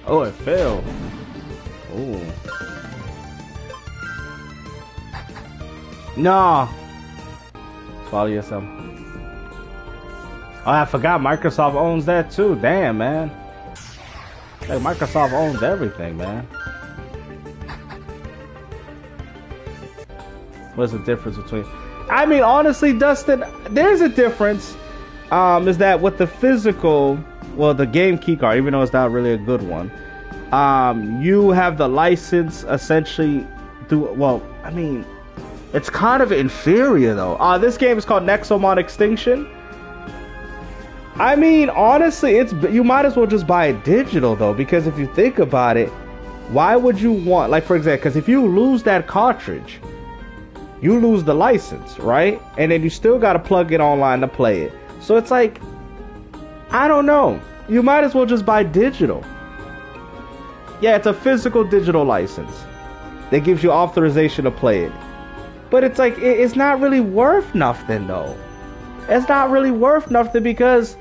Oh, it failed. Ooh. No. Follow yourself. Oh, I forgot Microsoft owns that too. Damn, man. Like, Microsoft owns everything, man. What's the difference between... I mean, honestly, Dustin, there's a difference. Is that with the physical... Well, the game keycard, even though it's not really a good one, you have the license essentially through. Well, I mean, it's kind of inferior though. This game is called Nexomon Extinction. I mean, honestly, you might as well just buy it digital though, because if you think about it, why would you want, like, for example, because if you lose that cartridge, you lose the license, right? And then you still got to plug it online to play it. So it's like, I don't know. You might as well just buy digital. Yeah, it's a physical digital license that gives you authorization to play it. But it's like, it's not really worth nothing though. It's not really worth nothing because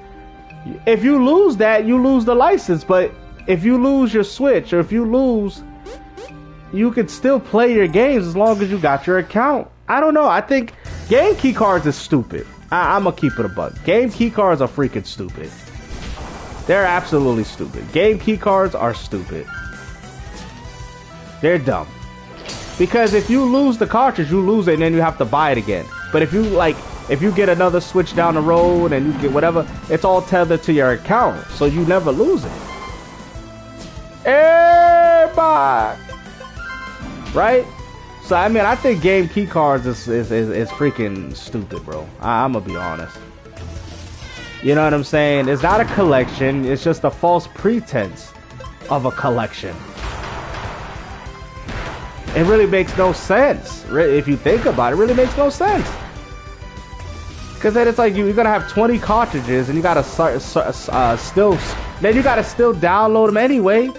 if you lose that, you lose the license. But if you lose your Switch or if you lose, you can still play your games as long as you got your account. I don't know. I think game key cards is stupid. I'm gonna keep it a buck. Game key cards are freaking stupid. They're absolutely stupid. Game key cards are stupid. They're dumb. Because if you lose the cartridge, you lose it and then you have to buy it again. But if you get another Switch down the road and you get whatever, it's all tethered to your account. So you never lose it. Everybody! Right? So, I mean, I think game key cards is freaking stupid, bro. I'm gonna be honest. You know what I'm saying? It's not a collection. It's just a false pretense of a collection. It really makes no sense. If you think about it, it really makes no sense. Cause then it's like you're gonna have 20 cartridges and you gotta still, then you gotta still download them anyway.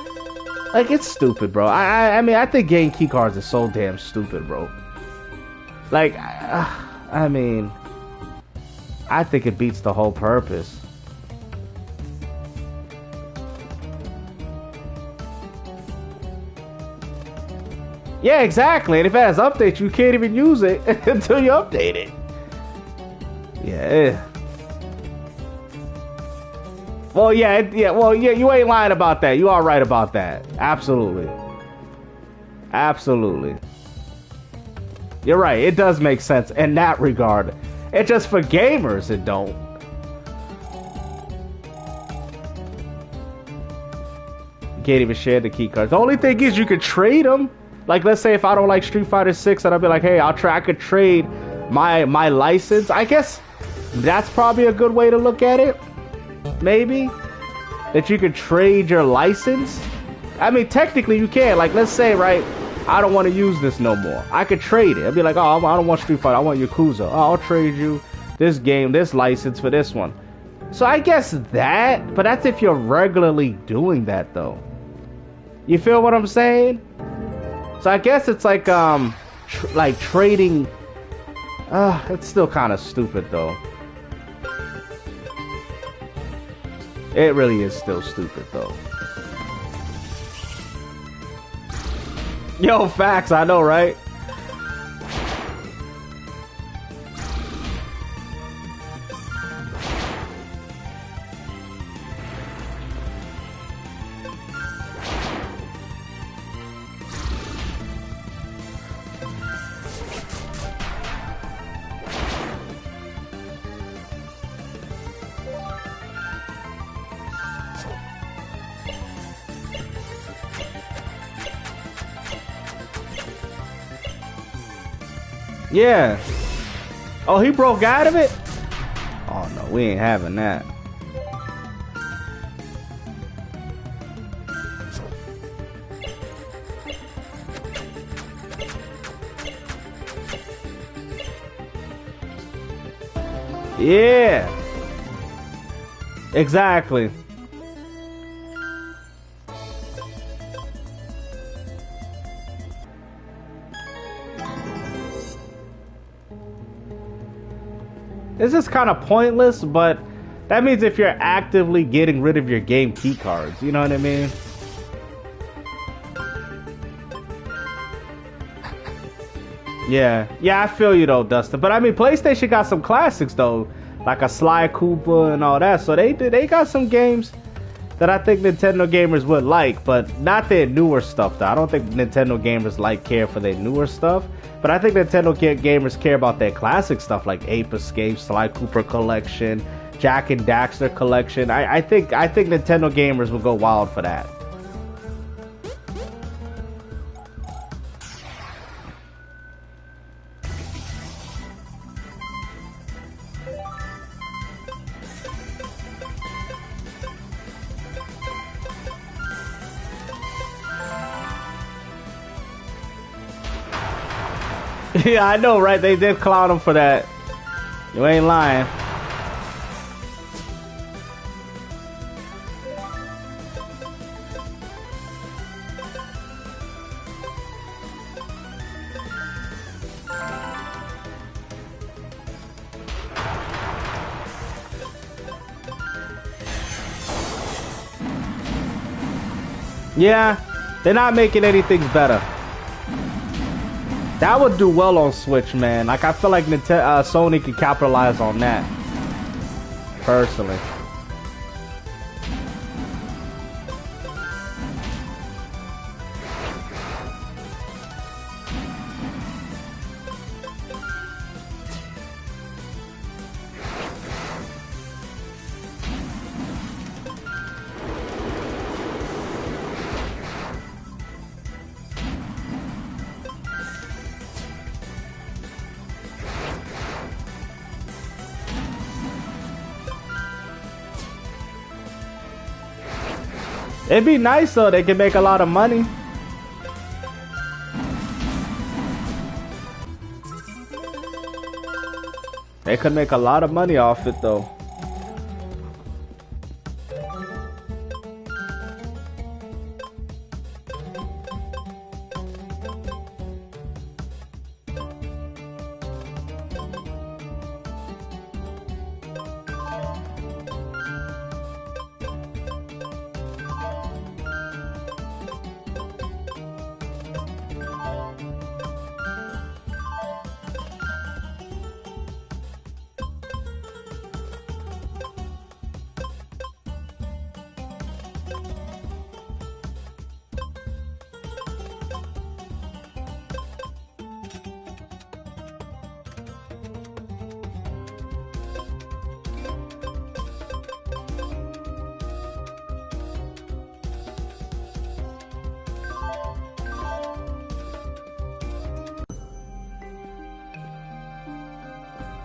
Like, it's stupid, bro. I mean, I think getting key cards is so damn stupid, bro. Like, I mean, I think it beats the whole purpose. Yeah, exactly. And if it has updates, you can't even use it until you update it. Yeah. Well, yeah, you ain't lying about that. You are right about that. Absolutely. Absolutely. You're right. It does make sense in that regard. It's just for gamers, it don't. You can't even share the key cards. The only thing is you could trade them. Like, let's say if I don't like Street Fighter 6, and I'll be like, hey, I could trade my license. I guess that's probably a good way to look at it. Maybe that you could trade your license. I mean, technically you can. Like, let's say, right, I don't want to use this no more. I could trade it. I'd be like, oh, I don't want Street Fighter, I want Yakuza. Oh, I'll trade you this game, this license for this one. So I guess that, but that's if you're regularly doing that, though. You feel what I'm saying? So I guess it's like trading. It's still kind of stupid, though. It really is still stupid, though. Yo, facts, I know, right? Yeah. Oh, he broke out of it? Oh, no, we ain't having that. Yeah. Exactly. This is kind of pointless, but that means if you're actively getting rid of your game key cards, you know what I mean? Yeah, I feel you though, Dustin. But I mean, PlayStation got some classics though, like a Sly Cooper and all that. So they got some games that I think Nintendo gamers would like, but not their newer stuff though. I don't think Nintendo gamers care for their newer stuff. But I think Nintendo gamers care about their classic stuff like Ape Escape, Sly Cooper Collection, Jak and Daxter Collection. I think Nintendo gamers will go wild for that. Yeah, I know, right? They did clown him for that. You ain't lying. Yeah, they're not making anything better. That would do well on Switch, man. Like, I feel like Sony could capitalize on that. Personally. It'd be nice though, they can make a lot of money. They could make a lot of money off it though.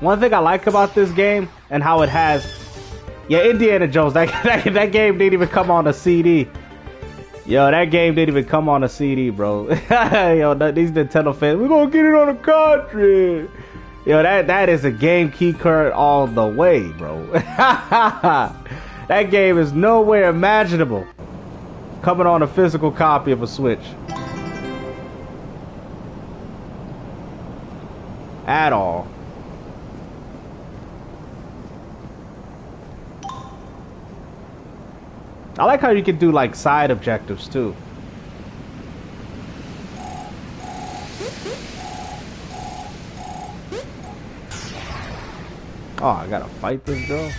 One thing I like about this game and how it has, yeah, Indiana Jones. That game didn't even come on a CD. Yo, that game didn't even come on a CD, bro. Yo, these Nintendo fans, we're gonna get it on a cartridge. Yo, that is a game key card all the way, bro. That game is nowhere imaginable coming on a physical copy of a Switch. At all. I like how you can do like side objectives too. Oh, I gotta fight this girl.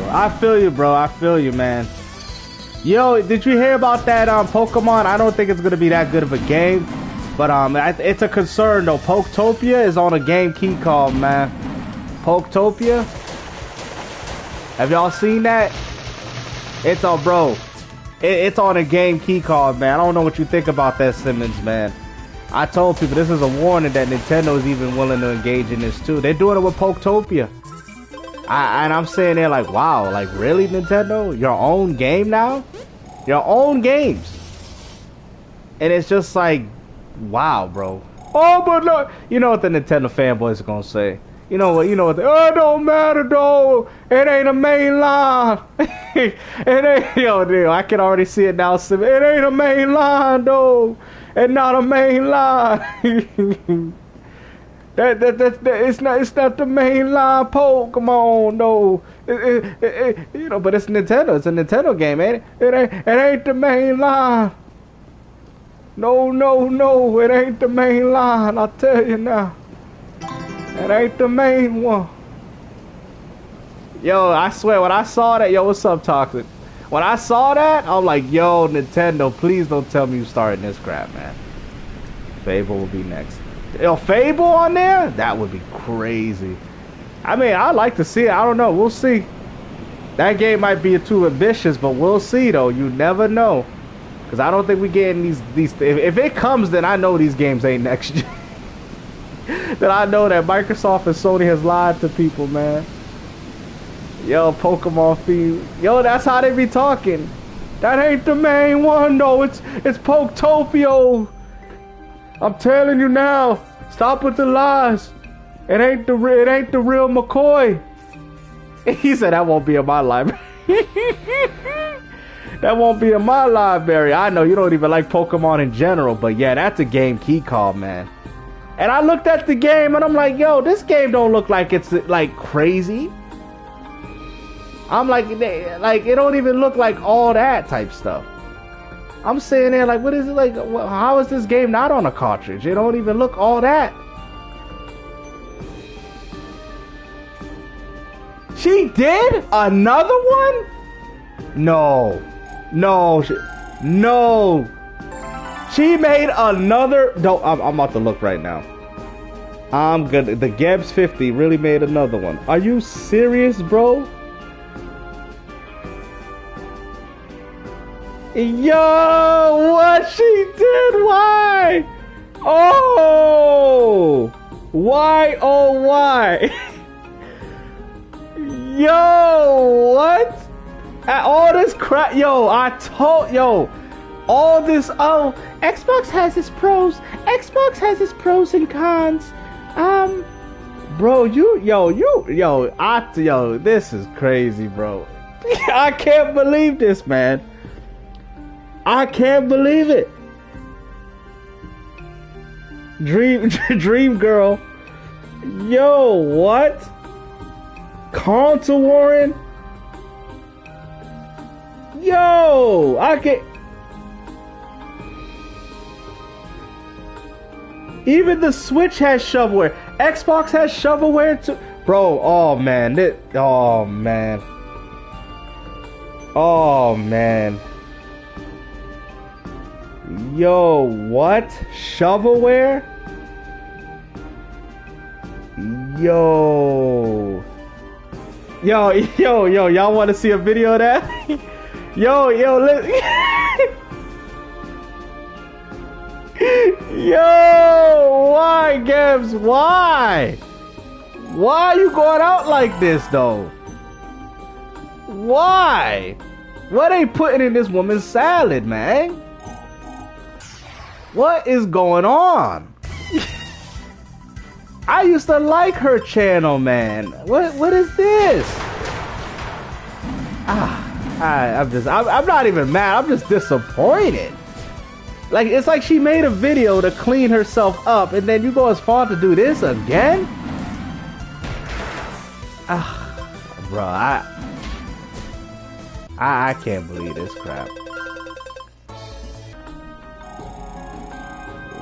I feel you, bro. I feel you, man. Yo, did you hear about that Pokemon? I don't think it's gonna be that good of a game, but it's a concern though. Poketopia is on a game key card, man. Poketopia. Have y'all seen that? It's on, bro. It's on a game key card, man. I don't know what you think about that, Simmons, man. I told people this is a warning that Nintendo is even willing to engage in this too. They're doing it with Poketopia. And I'm saying there like, wow, like really, Nintendo? Your own game now? Your own games. And it's just like, wow, bro. Oh, but look, you know what the Nintendo fanboys are gonna say. You know what, oh, it don't matter though. It ain't a main line. It ain't, yo, I can already see it now. It ain't a main line though. It's not a main line. It's not the mainline Pokemon, no. But it's Nintendo. It's a Nintendo game, ain't it? It ain't the main line. No, it ain't the main line. I'll tell you now. It ain't the main one. Yo, I swear, when I saw that, yo, what's up, Toxic? When I saw that, I'm like, yo, Nintendo, please don't tell me you starting this crap, man. Fable will be next. Yo, Fable on there? That would be crazy. I mean, I'd like to see it. I don't know. We'll see. That game might be too ambitious, but we'll see, though. You never know. Because I don't think we're getting these... If it comes, then I know these games ain't next gen. Then I know that Microsoft and Sony has lied to people, man. Yo, Pokemon Fiend. Yo, that's how they be talking. That ain't the main one, though. It's Poketopia. I'm telling you now, stop with the lies. It ain't the real McCoy. He said that won't be in my library. That won't be in my library. I know you don't even like Pokemon in general, but yeah, that's a game key call, man. And I looked at the game and I'm like, yo, this game don't look like it's like crazy. I'm like it don't even look like all that type stuff. I'm saying there like, what is it like? How is this game not on a cartridge? It don't even look all that. She did another one? No. She made another. No, I'm about to look right now. I'm good. The Gebs 50 really made another one. Are you serious, bro? Yo, what she did? Why? Oh! Why? Oh, why? Yo, what? All this crap, yo, all this, oh, Xbox has its pros. Xbox has its pros and cons. Bro, yo, this is crazy, bro. I can't believe this, man. I can't believe it. Dream Girl. Yo, what? Console Warren? Yo, I can't. Even the Switch has shovelware. Xbox has shovelware too. Bro, oh man. Oh man. Oh man. Yo, what? Shovelware? Yo. Yo, y'all want to see a video of that? Yo, yo, why, Gabs? Why? Why are you going out like this, though? Why? What they putting in this woman's salad, man? What is going on? I used to like her channel, man. What is this? I'm not even mad. I'm just disappointed. Like, it's like she made a video to clean herself up, and then you go as far to do this again? Bro, I can't believe this crap.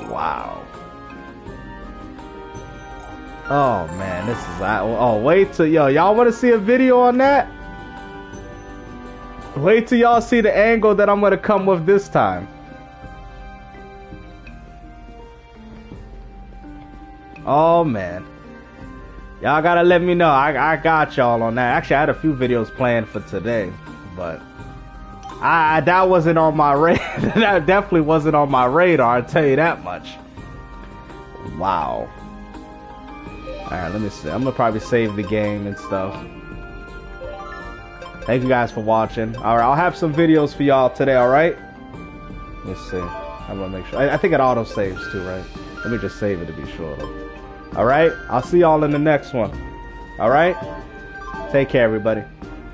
Wow. Oh man, this is oh wait till y'all want to see a video on that? Wait till y'all see the angle that I'm gonna come with this time. Oh man, y'all gotta let me know. I got y'all on that. Actually, I had a few videos planned for today, but that wasn't on my radar. That definitely wasn't on my radar. I'll tell you that much. Wow. Alright, let me see. I'm gonna probably save the game and stuff. Thank you guys for watching. Alright, I'll have some videos for y'all today, alright? Let's see. I'm gonna make sure. I think it auto saves too, right? Let me just save it to be sure. Alright? I'll see y'all in the next one. Alright? Take care, everybody.